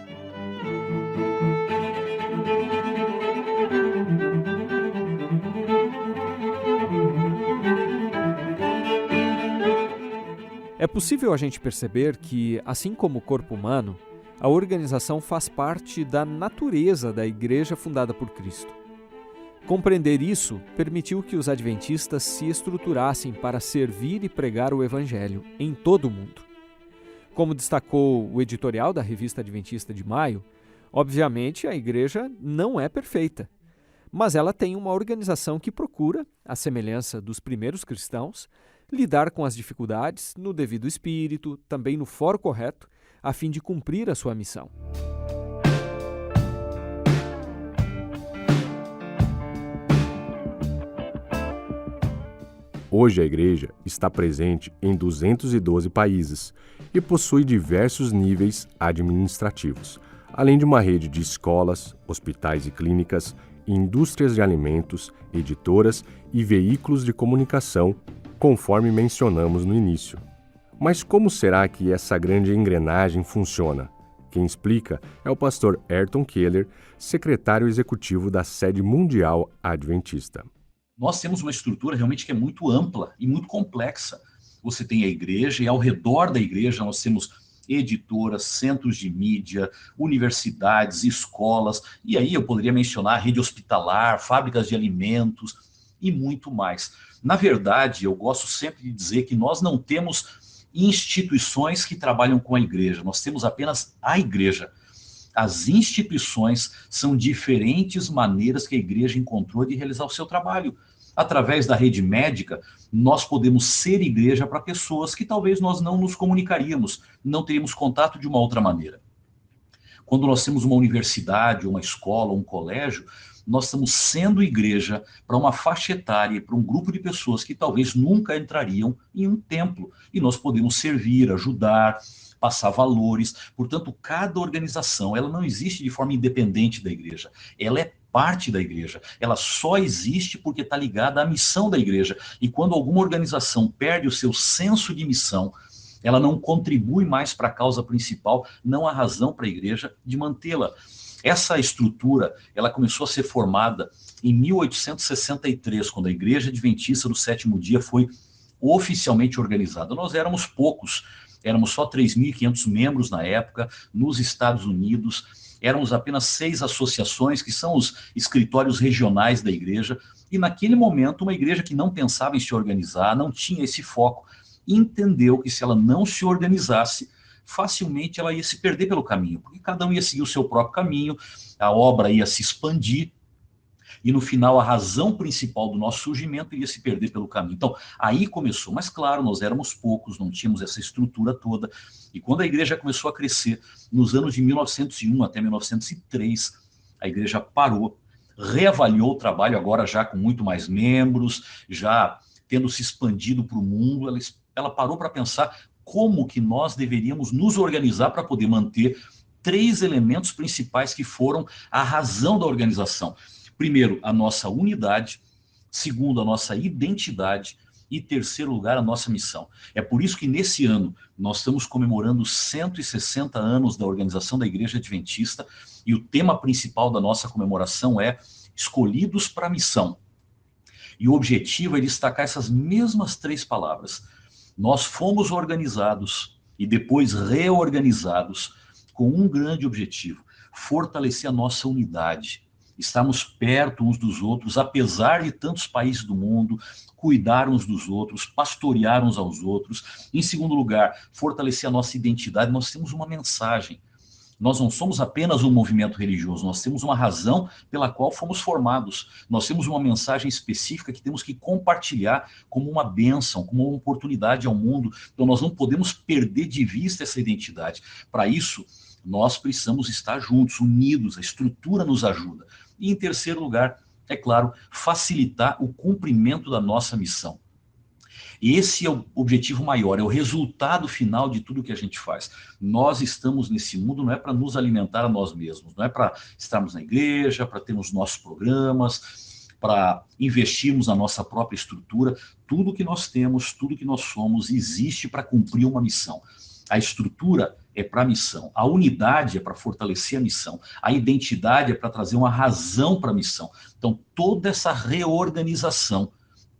É possível a gente perceber que, assim como o corpo humano, a organização faz parte da natureza da igreja fundada por Cristo. Compreender isso permitiu que os adventistas se estruturassem para servir e pregar o Evangelho em todo o mundo. Como destacou o editorial da Revista Adventista de maio, obviamente a igreja não é perfeita, mas ela tem uma organização que procura, à semelhança dos primeiros cristãos, lidar com as dificuldades no devido espírito, também no foro correto, a fim de cumprir a sua missão. Hoje a igreja está presente em 212 países e possui diversos níveis administrativos, além de uma rede de escolas, hospitais e clínicas, indústrias de alimentos, editoras e veículos de comunicação, conforme mencionamos no início. Mas como será que essa grande engrenagem funciona? Quem explica é o pastor Ayrton Keller, secretário executivo da Sede Mundial Adventista. Nós temos uma estrutura realmente que é muito ampla e muito complexa. Você tem a igreja e ao redor da igreja nós temos editoras, centros de mídia, universidades, escolas, e aí eu poderia mencionar rede hospitalar, fábricas de alimentos e muito mais. Na verdade, eu gosto sempre de dizer que nós não temos instituições que trabalham com a igreja, nós temos apenas a igreja. As instituições são diferentes maneiras que a igreja encontrou de realizar o seu trabalho. Através da rede médica, nós podemos ser igreja para pessoas que talvez nós não nos comunicaríamos, não teríamos contato de uma outra maneira. Quando nós temos uma universidade, uma escola, um colégio, nós estamos sendo igreja para uma faixa etária, para um grupo de pessoas que talvez nunca entrariam em um templo. E nós podemos servir, ajudar, passar valores. Portanto, cada organização, ela não existe de forma independente da igreja. Ela é parte da igreja. Ela só existe porque está ligada à missão da igreja. E quando alguma organização perde o seu senso de missão, ela não contribui mais para a causa principal, não há razão para a igreja de mantê-la. Essa estrutura, ela começou a ser formada em 1863, quando a Igreja Adventista do Sétimo Dia foi oficialmente organizada. Nós éramos poucos, éramos só 3.500 membros na época, nos Estados Unidos, éramos apenas 6 associações, que são os escritórios regionais da igreja, e naquele momento uma igreja que não pensava em se organizar, não tinha esse foco, entendeu que se ela não se organizasse, facilmente ela ia se perder pelo caminho, porque cada um ia seguir o seu próprio caminho, a obra ia se expandir, e no final a razão principal do nosso surgimento iria se perder pelo caminho. Então, aí começou, mas claro, nós éramos poucos, não tínhamos essa estrutura toda, e quando a igreja começou a crescer, nos anos de 1901 até 1903, a igreja parou, reavaliou o trabalho, agora já com muito mais membros, já tendo se expandido para o mundo, ela parou para pensar como que nós deveríamos nos organizar para poder manter 3 elementos principais que foram a razão da organização. Primeiro, a nossa unidade. Segundo, a nossa identidade. E terceiro lugar, a nossa missão. É por isso que nesse ano nós estamos comemorando 160 anos da organização da Igreja Adventista e o tema principal da nossa comemoração é Escolhidos para a Missão. E o objetivo é destacar essas mesmas 3 palavras. Nós fomos organizados e depois reorganizados com um grande objetivo, fortalecer a nossa unidade, estarmos perto uns dos outros, apesar de tantos países do mundo, cuidar uns dos outros, pastorear uns aos outros. Em segundo lugar, fortalecer a nossa identidade. Nós temos uma mensagem. Nós não somos apenas um movimento religioso, nós temos uma razão pela qual fomos formados. Nós temos uma mensagem específica que temos que compartilhar como uma bênção, como uma oportunidade ao mundo. Então nós não podemos perder de vista essa identidade. Para isso, nós precisamos estar juntos, unidos, a estrutura nos ajuda. E em terceiro lugar, é claro, facilitar o cumprimento da nossa missão. Esse é o objetivo maior, é o resultado final de tudo que a gente faz. Nós estamos nesse mundo, não é para nos alimentar a nós mesmos, não é para estarmos na igreja, para termos nossos programas, para investirmos na nossa própria estrutura. Tudo que nós temos, tudo que nós somos, existe para cumprir uma missão. A estrutura é para a missão, a unidade é para fortalecer a missão, a identidade é para trazer uma razão para a missão. Então, toda essa reorganização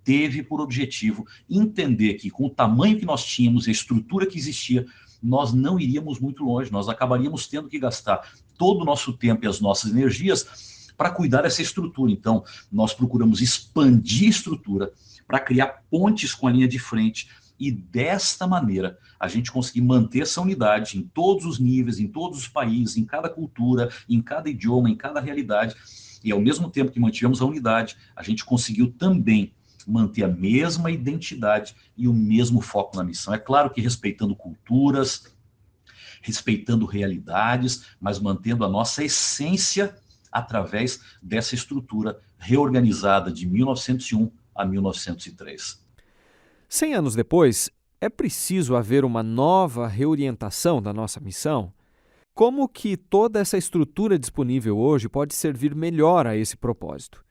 teve por objetivo entender que com o tamanho que nós tínhamos, a estrutura que existia, nós não iríamos muito longe, nós acabaríamos tendo que gastar todo o nosso tempo e as nossas energias para cuidar dessa estrutura. Então, nós procuramos expandir a estrutura para criar pontes com a linha de frente e desta maneira a gente conseguir manter essa unidade em todos os níveis, em todos os países, em cada cultura, em cada idioma, em cada realidade. E ao mesmo tempo que mantivemos a unidade, a gente conseguiu também manter a mesma identidade e o mesmo foco na missão. É claro que respeitando culturas, respeitando realidades, mas mantendo a nossa essência através dessa estrutura reorganizada de 1901 a 1903. 100 anos depois, é preciso haver uma nova reorientação da nossa missão? Como que toda essa estrutura disponível hoje pode servir melhor a esse propósito?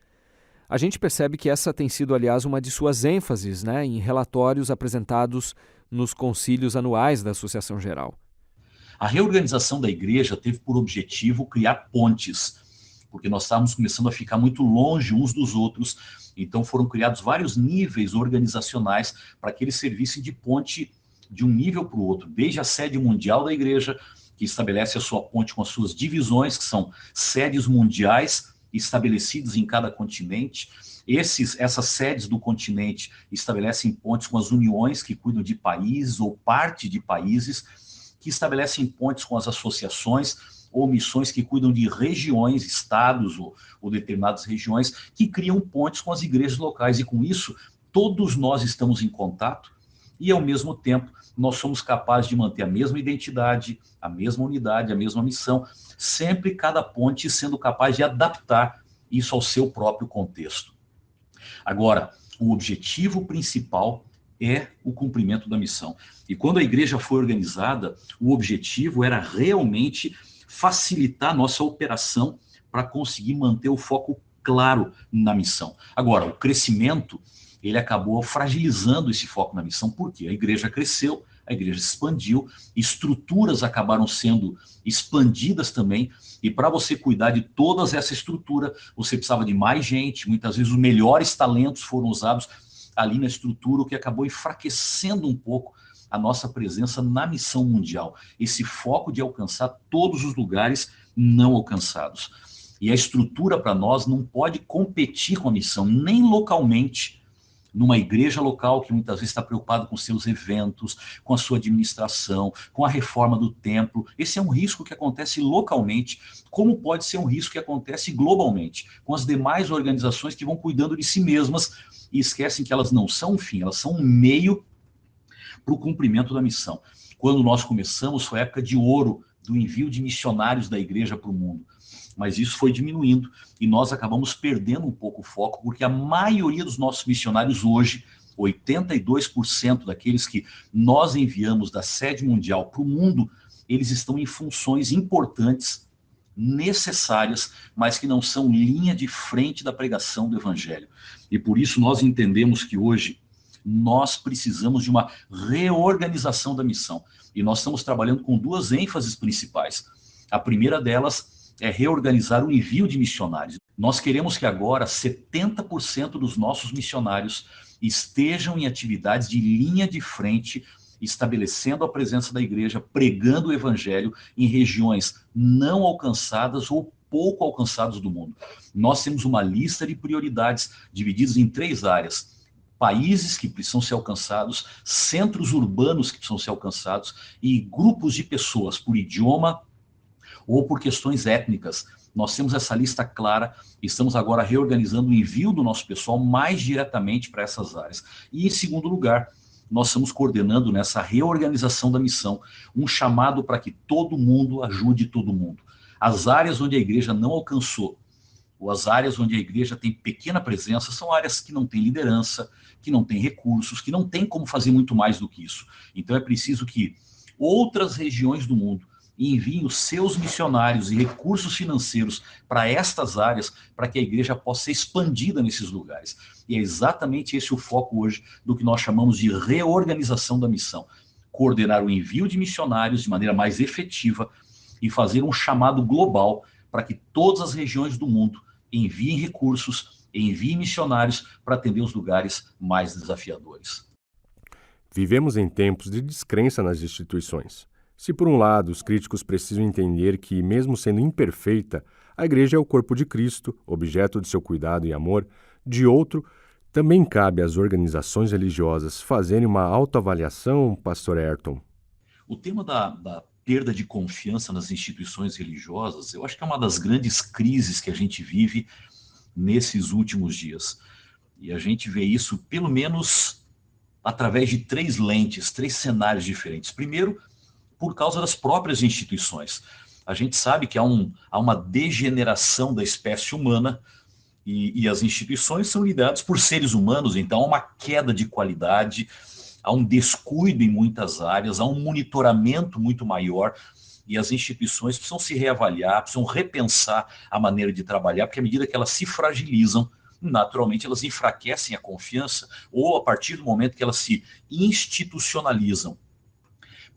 A gente percebe que essa tem sido, aliás, uma de suas ênfases, em relatórios apresentados nos concílios anuais da Associação Geral. A reorganização da igreja teve por objetivo criar pontes porque nós estávamos começando a ficar muito longe uns dos outros. Então foram criados vários níveis organizacionais para que eles servissem de ponte de um nível para o outro, desde a sede mundial da igreja, que estabelece a sua ponte com as suas divisões, que são sedes mundiais estabelecidas em cada continente. Essas sedes do continente estabelecem pontes com as uniões que cuidam de países ou parte de países, que estabelecem pontes com as associações ou missões que cuidam de regiões, estados ou determinadas regiões, que criam pontes com as igrejas locais. E com isso, todos nós estamos em contato e, ao mesmo tempo, nós somos capazes de manter a mesma identidade, a mesma unidade, a mesma missão, sempre cada ponte sendo capaz de adaptar isso ao seu próprio contexto. Agora, o objetivo principal é o cumprimento da missão. E quando a igreja foi organizada, o objetivo era realmente facilitar a nossa operação para conseguir manter o foco claro na missão. Agora, o crescimento, ele acabou fragilizando esse foco na missão, porque a igreja cresceu, a igreja expandiu, estruturas acabaram sendo expandidas também, e para você cuidar de toda essa estrutura, você precisava de mais gente, muitas vezes os melhores talentos foram usados ali na estrutura, o que acabou enfraquecendo um pouco a nossa presença na missão mundial, esse foco de alcançar todos os lugares não alcançados. E a estrutura para nós não pode competir com a missão, nem localmente, numa igreja local que muitas vezes está preocupada com seus eventos, com a sua administração, com a reforma do templo. Esse é um risco que acontece localmente, como pode ser um risco que acontece globalmente, com as demais organizações que vão cuidando de si mesmas e esquecem que elas não são um fim, elas são um meio para o cumprimento da missão. Quando nós começamos, foi a época de ouro do envio de missionários da igreja para o mundo. Mas isso foi diminuindo e nós acabamos perdendo um pouco o foco, porque a maioria dos nossos missionários hoje, 82% daqueles que nós enviamos da sede mundial para o mundo, eles estão em funções importantes, necessárias, mas que não são linha de frente da pregação do evangelho. E por isso nós entendemos que hoje nós precisamos de uma reorganização da missão. E nós estamos trabalhando com duas ênfases principais. A primeira delas é reorganizar o envio de missionários. Nós queremos que agora 70% dos nossos missionários estejam em atividades de linha de frente, estabelecendo a presença da igreja, pregando o evangelho em regiões não alcançadas ou pouco alcançadas do mundo. Nós temos uma lista de prioridades divididas em 3 áreas. Países que precisam ser alcançados, centros urbanos que precisam ser alcançados e grupos de pessoas por idioma ou por questões étnicas. Nós temos essa lista clara e estamos agora reorganizando o envio do nosso pessoal mais diretamente para essas áreas. E, em segundo lugar, nós estamos coordenando nessa reorganização da missão um chamado para que todo mundo ajude todo mundo. As áreas onde a igreja não alcançou, ou as áreas onde a igreja tem pequena presença, são áreas que não têm liderança, que não têm recursos, que não têm como fazer muito mais do que isso. Então é preciso que outras regiões do mundo enviem os seus missionários e recursos financeiros para estas áreas, para que a igreja possa ser expandida nesses lugares. E é exatamente esse o foco hoje do que nós chamamos de reorganização da missão. Coordenar o envio de missionários de maneira mais efetiva e fazer um chamado global para que todas as regiões do mundo enviem recursos, enviem missionários para atender os lugares mais desafiadores. Vivemos em tempos de descrença nas instituições. Se, por um lado, os críticos precisam entender que, mesmo sendo imperfeita, a igreja é o corpo de Cristo, objeto de seu cuidado e amor, de outro, também cabe às organizações religiosas fazerem uma autoavaliação, pastor Ayrton. O tema da perda de confiança nas instituições religiosas, eu acho que é uma das grandes crises que a gente vive nesses últimos dias. E a gente vê isso, pelo menos, através de 3 lentes, 3 cenários diferentes. Primeiro, por causa das próprias instituições. A gente sabe que há uma degeneração da espécie humana e as instituições são lideradas por seres humanos, então há uma queda de qualidade, há um descuido em muitas áreas, há um monitoramento muito maior e as instituições precisam se reavaliar, precisam repensar a maneira de trabalhar, porque à medida que elas se fragilizam, naturalmente elas enfraquecem a confiança ou a partir do momento que elas se institucionalizam.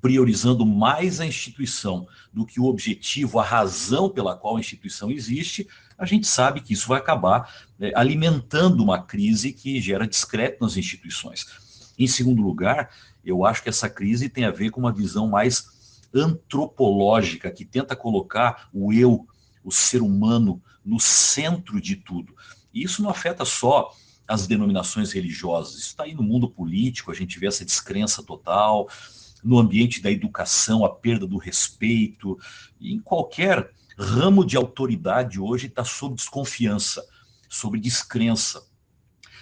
priorizando mais a instituição do que o objetivo, a razão pela qual a instituição existe, a gente sabe que isso vai acabar alimentando uma crise que gera descrédito nas instituições. Em segundo lugar, eu acho que essa crise tem a ver com uma visão mais antropológica, que tenta colocar o eu, o ser humano, no centro de tudo. E isso não afeta só as denominações religiosas, isso está aí no mundo político, a gente vê essa descrença total, no ambiente da educação, a perda do respeito, em qualquer ramo de autoridade hoje está sob desconfiança, sob descrença.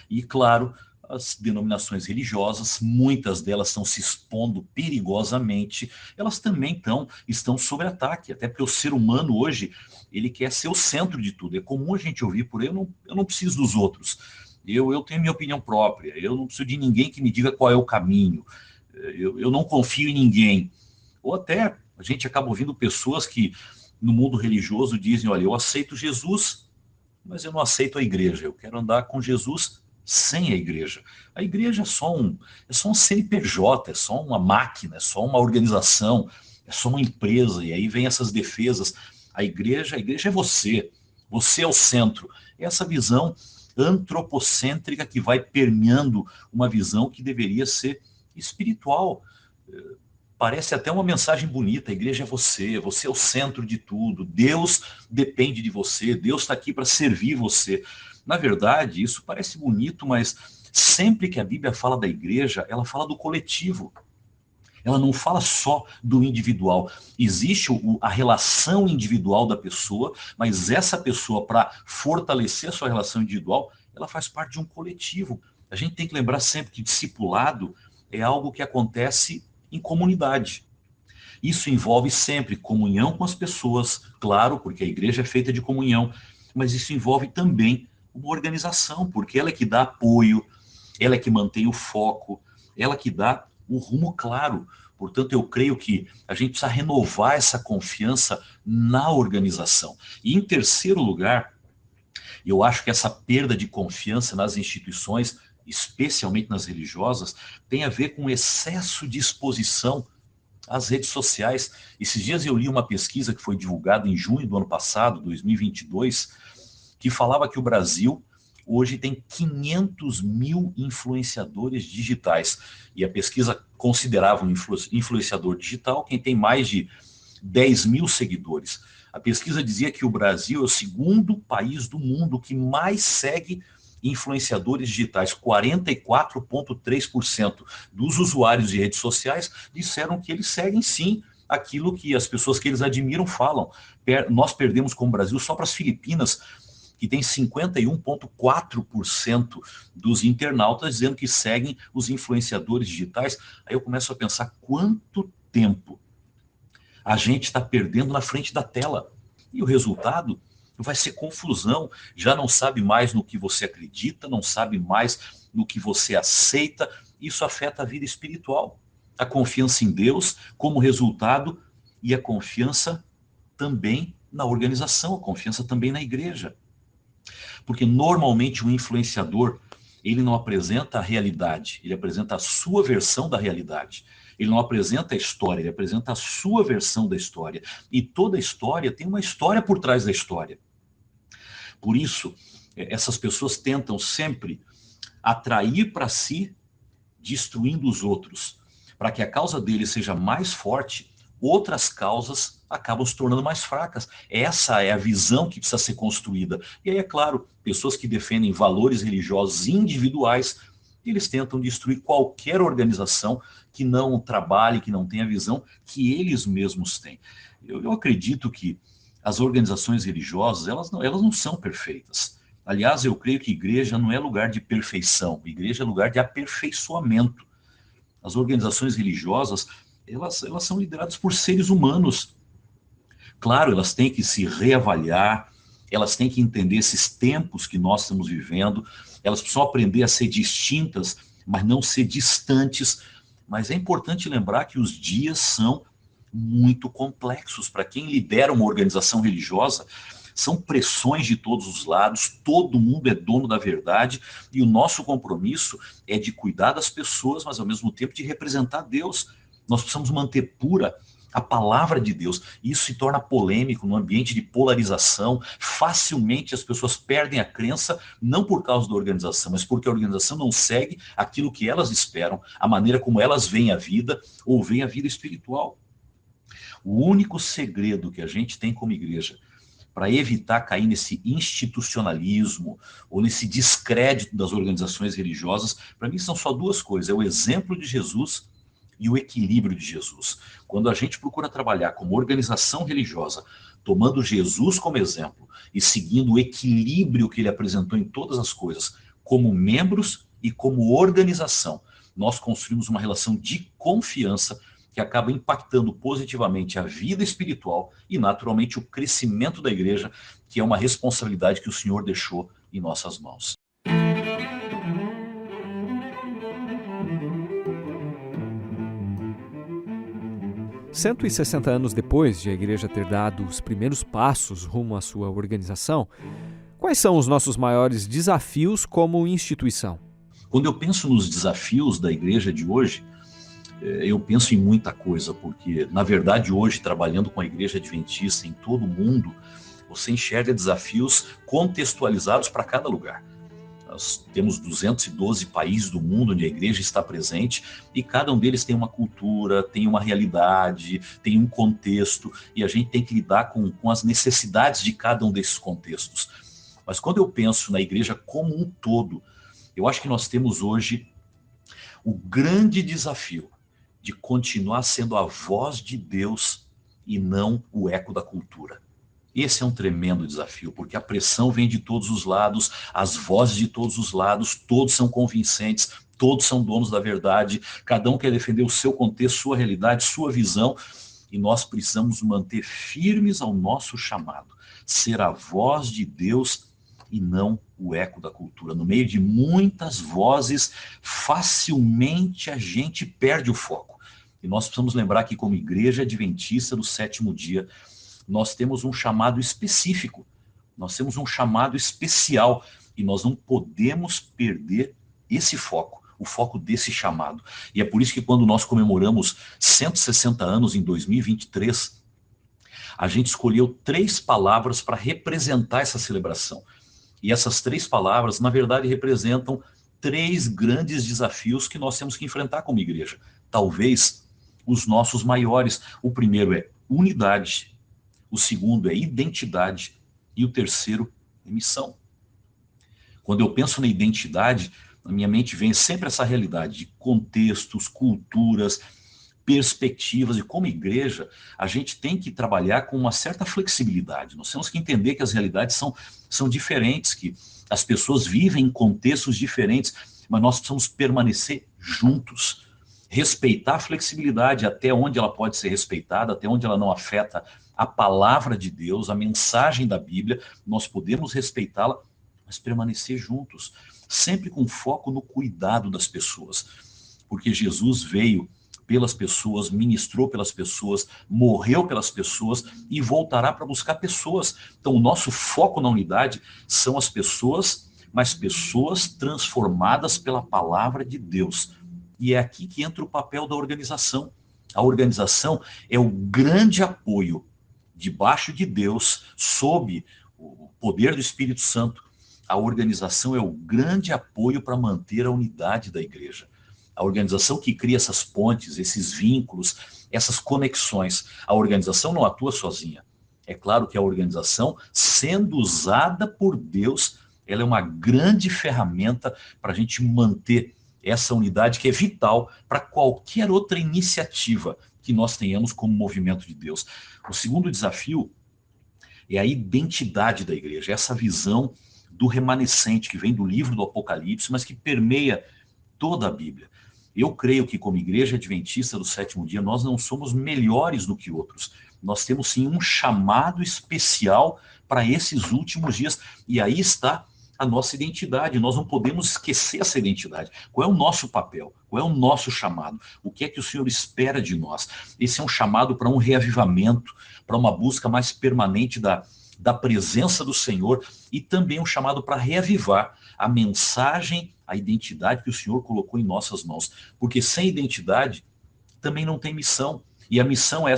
E, claro, as denominações religiosas, muitas delas estão se expondo perigosamente, elas também estão sob ataque, até porque o ser humano hoje, ele quer ser o centro de tudo. É comum a gente ouvir por aí, eu não preciso dos outros, eu tenho minha opinião própria, eu não preciso de ninguém que me diga qual é o caminho, eu não confio em ninguém. Ou até a gente acaba ouvindo pessoas que no mundo religioso dizem, olha, eu aceito Jesus, mas eu não aceito a igreja, eu quero andar com Jesus sem a igreja. A igreja é só um CNPJ, é só uma máquina, é só uma organização, é só uma empresa, e aí vem essas defesas. A igreja é você é o centro. É essa visão antropocêntrica que vai permeando uma visão que deveria ser espiritual. Parece até uma mensagem bonita, a igreja é você é o centro de tudo, Deus depende de você, Deus está aqui para servir você. Na verdade, isso parece bonito, mas sempre que a Bíblia fala da igreja, ela fala do coletivo. Ela não fala só do individual. Existe a relação individual da pessoa, mas essa pessoa, para fortalecer a sua relação individual, ela faz parte de um coletivo. A gente tem que lembrar sempre que discipulado é algo que acontece em comunidade. Isso envolve sempre comunhão com as pessoas, claro, porque a igreja é feita de comunhão, mas isso envolve também uma organização, porque ela é que dá apoio, ela é que mantém o foco, ela que dá o rumo claro. Portanto, eu creio que a gente precisa renovar essa confiança na organização. E em terceiro lugar, eu acho que essa perda de confiança nas instituições, especialmente nas religiosas, tem a ver com excesso de exposição às redes sociais. Esses dias eu li uma pesquisa que foi divulgada em junho do ano passado, 2022, que falava que o Brasil hoje tem 500 mil influenciadores digitais. E a pesquisa considerava um influenciador digital quem tem mais de 10 mil seguidores. A pesquisa dizia que o Brasil é o segundo país do mundo que mais segue influenciadores digitais. 44,3% dos usuários de redes sociais disseram que eles seguem sim aquilo que as pessoas que eles admiram falam. Nós perdemos como Brasil só para as Filipinas, que tem 51,4% dos internautas dizendo que seguem os influenciadores digitais. Aí eu começo a pensar quanto tempo a gente está perdendo na frente da tela. E o resultado vai ser confusão. Já não sabe mais no que você acredita, não sabe mais no que você aceita. Isso afeta a vida espiritual. A confiança em Deus como resultado e a confiança também na organização, a confiança também na igreja. Porque normalmente o influenciador, ele não apresenta a realidade, ele apresenta a sua versão da realidade. Ele não apresenta a história, ele apresenta a sua versão da história. E toda história tem uma história por trás da história. Por isso, essas pessoas tentam sempre atrair para si, destruindo os outros. Para que a causa deles seja mais forte, outras causas acabam se tornando mais fracas. Essa é a visão que precisa ser construída. E aí, é claro, pessoas que defendem valores religiosos individuais, eles tentam destruir qualquer organização que não trabalhe, que não tenha a visão que eles mesmos têm. Eu acredito que as organizações religiosas, elas não são perfeitas. Aliás, eu creio que igreja não é lugar de perfeição, igreja é lugar de aperfeiçoamento. As organizações religiosas, elas são lideradas por seres humanos. Claro, elas têm que se reavaliar, elas têm que entender esses tempos que nós estamos vivendo, elas precisam aprender a ser distintas, mas não ser distantes. Mas é importante lembrar que os dias são muito complexos. Para quem lidera uma organização religiosa, são pressões de todos os lados, todo mundo é dono da verdade, e o nosso compromisso é de cuidar das pessoas, mas ao mesmo tempo de representar Deus. Nós precisamos manter pura a palavra de Deus. Isso se torna polêmico no ambiente de polarização. Facilmente as pessoas perdem a crença, não por causa da organização, mas porque a organização não segue aquilo que elas esperam, a maneira como elas veem a vida ou veem a vida espiritual. O único segredo que a gente tem como igreja para evitar cair nesse institucionalismo ou nesse descrédito das organizações religiosas, para mim são só duas coisas: é o exemplo de Jesus e o equilíbrio de Jesus. Quando a gente procura trabalhar como organização religiosa, tomando Jesus como exemplo e seguindo o equilíbrio que ele apresentou em todas as coisas, como membros e como organização, nós construímos uma relação de confiança que acaba impactando positivamente a vida espiritual e, naturalmente, o crescimento da igreja, que é uma responsabilidade que o Senhor deixou em nossas mãos. 160 anos depois de a igreja ter dado os primeiros passos rumo à sua organização, quais são os nossos maiores desafios como instituição? Quando eu penso nos desafios da igreja de hoje, eu penso em muita coisa, porque, na verdade, hoje, trabalhando com a igreja adventista em todo o mundo, você enxerga desafios contextualizados para cada lugar. Nós temos 212 países do mundo onde a igreja está presente e cada um deles tem uma cultura, tem uma realidade, tem um contexto, e a gente tem que lidar com as necessidades de cada um desses contextos. Mas quando eu penso na igreja como um todo, eu acho que nós temos hoje o grande desafio de continuar sendo a voz de Deus e não o eco da cultura. Esse é um tremendo desafio, porque a pressão vem de todos os lados, as vozes de todos os lados, todos são convincentes, todos são donos da verdade, cada um quer defender o seu contexto, sua realidade, sua visão, e nós precisamos manter firmes ao nosso chamado, ser a voz de Deus e não o eco da cultura. No meio de muitas vozes, facilmente a gente perde o foco. E nós precisamos lembrar que, como igreja adventista do sétimo dia, nós temos um chamado específico, nós temos um chamado especial, e nós não podemos perder esse foco, o foco desse chamado. E é por isso que quando nós comemoramos 160 anos em 2023, a gente escolheu 3 palavras para representar essa celebração. E essas 3 palavras, na verdade, representam 3 grandes desafios que nós temos que enfrentar como igreja. Talvez os nossos maiores. O primeiro é unidade, o segundo é identidade e o terceiro é missão. Quando eu penso na identidade, na minha mente vem sempre essa realidade de contextos, culturas, perspectivas, e como igreja a gente tem que trabalhar com uma certa flexibilidade. Nós temos que entender que as realidades são diferentes, que as pessoas vivem em contextos diferentes, mas nós precisamos permanecer juntos, respeitar a flexibilidade até onde ela pode ser respeitada, até onde ela não afeta a palavra de Deus, a mensagem da Bíblia, nós podemos respeitá-la, mas permanecer juntos, sempre com foco no cuidado das pessoas, porque Jesus veio pelas pessoas, ministrou pelas pessoas, morreu pelas pessoas e voltará para buscar pessoas. Então o nosso foco na unidade são as pessoas, mas pessoas transformadas pela palavra de Deus. E é aqui que entra o papel da organização. A organização é o grande apoio debaixo de Deus, sob o poder do Espírito Santo. A organização é o grande apoio para manter a unidade da igreja. A organização que cria essas pontes, esses vínculos, essas conexões. A organização não atua sozinha. É claro que a organização, sendo usada por Deus, ela é uma grande ferramenta para a gente manter essa unidade que é vital para qualquer outra iniciativa que nós tenhamos como movimento de Deus. O segundo desafio é a identidade da igreja, essa visão do remanescente que vem do livro do Apocalipse, mas que permeia toda a Bíblia. Eu creio que como igreja adventista do sétimo dia, nós não somos melhores do que outros. Nós temos sim um chamado especial para esses últimos dias, e aí está a nossa identidade. Nós não podemos esquecer essa identidade. Qual é o nosso papel? Qual é o nosso chamado? O que é que o Senhor espera de nós? Esse é um chamado para um reavivamento, para uma busca mais permanente da presença do Senhor, e também um chamado para reavivar a mensagem, a identidade que o Senhor colocou em nossas mãos. Porque sem identidade, também não tem missão. E a missão é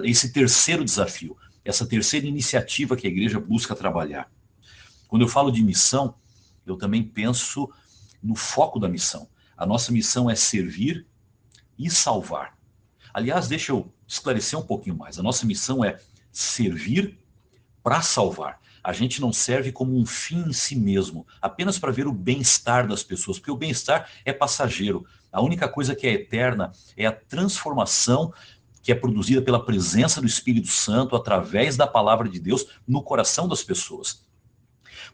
esse terceiro desafio, essa terceira iniciativa que a igreja busca trabalhar. Quando eu falo de missão, eu também penso no foco da missão. A nossa missão é servir e salvar. Aliás, deixa eu esclarecer um pouquinho mais. A nossa missão é servir para salvar. A gente não serve como um fim em si mesmo, apenas para ver o bem-estar das pessoas, porque o bem-estar é passageiro. A única coisa que é eterna é a transformação que é produzida pela presença do Espírito Santo através da palavra de Deus no coração das pessoas.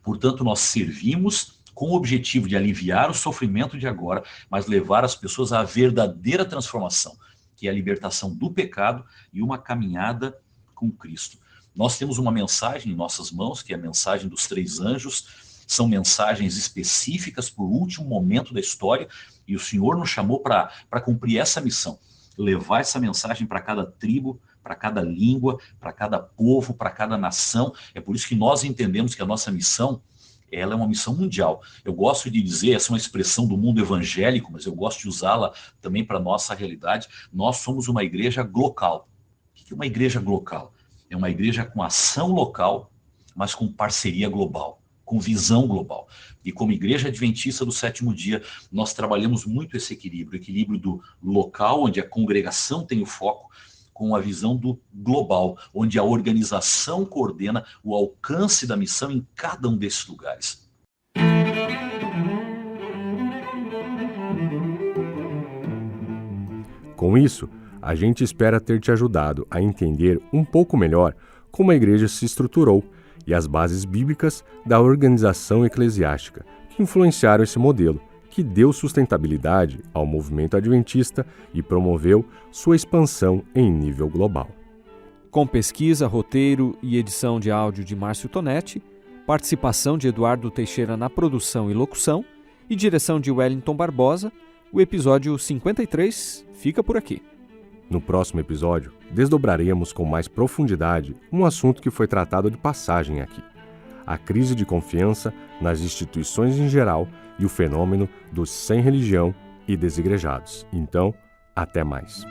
Portanto, nós servimos com o objetivo de aliviar o sofrimento de agora, mas levar as pessoas à verdadeira transformação, que é a libertação do pecado e uma caminhada com Cristo. Nós temos uma mensagem em nossas mãos, que é a mensagem dos 3 anjos. São mensagens específicas para o último momento da história, e o Senhor nos chamou para cumprir essa missão, levar essa mensagem para cada tribo, para cada língua, para cada povo, para cada nação. É por isso que nós entendemos que a nossa missão, ela é uma missão mundial. Eu gosto de dizer, essa é uma expressão do mundo evangélico, mas eu gosto de usá-la também para a nossa realidade. Nós somos uma igreja glocal. O que é uma igreja glocal? É uma igreja com ação local, mas com parceria global, com visão global. E como igreja adventista do 7º dia, nós trabalhamos muito esse equilíbrio, o equilíbrio do local, onde a congregação tem o foco, com a visão do global, onde a organização coordena o alcance da missão em cada um desses lugares. Com isso, a gente espera ter te ajudado a entender um pouco melhor como a igreja se estruturou e as bases bíblicas da organização eclesiástica que influenciaram esse modelo, que deu sustentabilidade ao movimento adventista e promoveu sua expansão em nível global. Com pesquisa, roteiro e edição de áudio de Márcio Tonetti, participação de Eduardo Teixeira na produção e locução e direção de Wellington Barbosa, o episódio 53 fica por aqui. No próximo episódio, desdobraremos com mais profundidade um assunto que foi tratado de passagem aqui: a crise de confiança nas instituições em geral e o fenômeno dos sem religião e desigrejados. Então, até mais.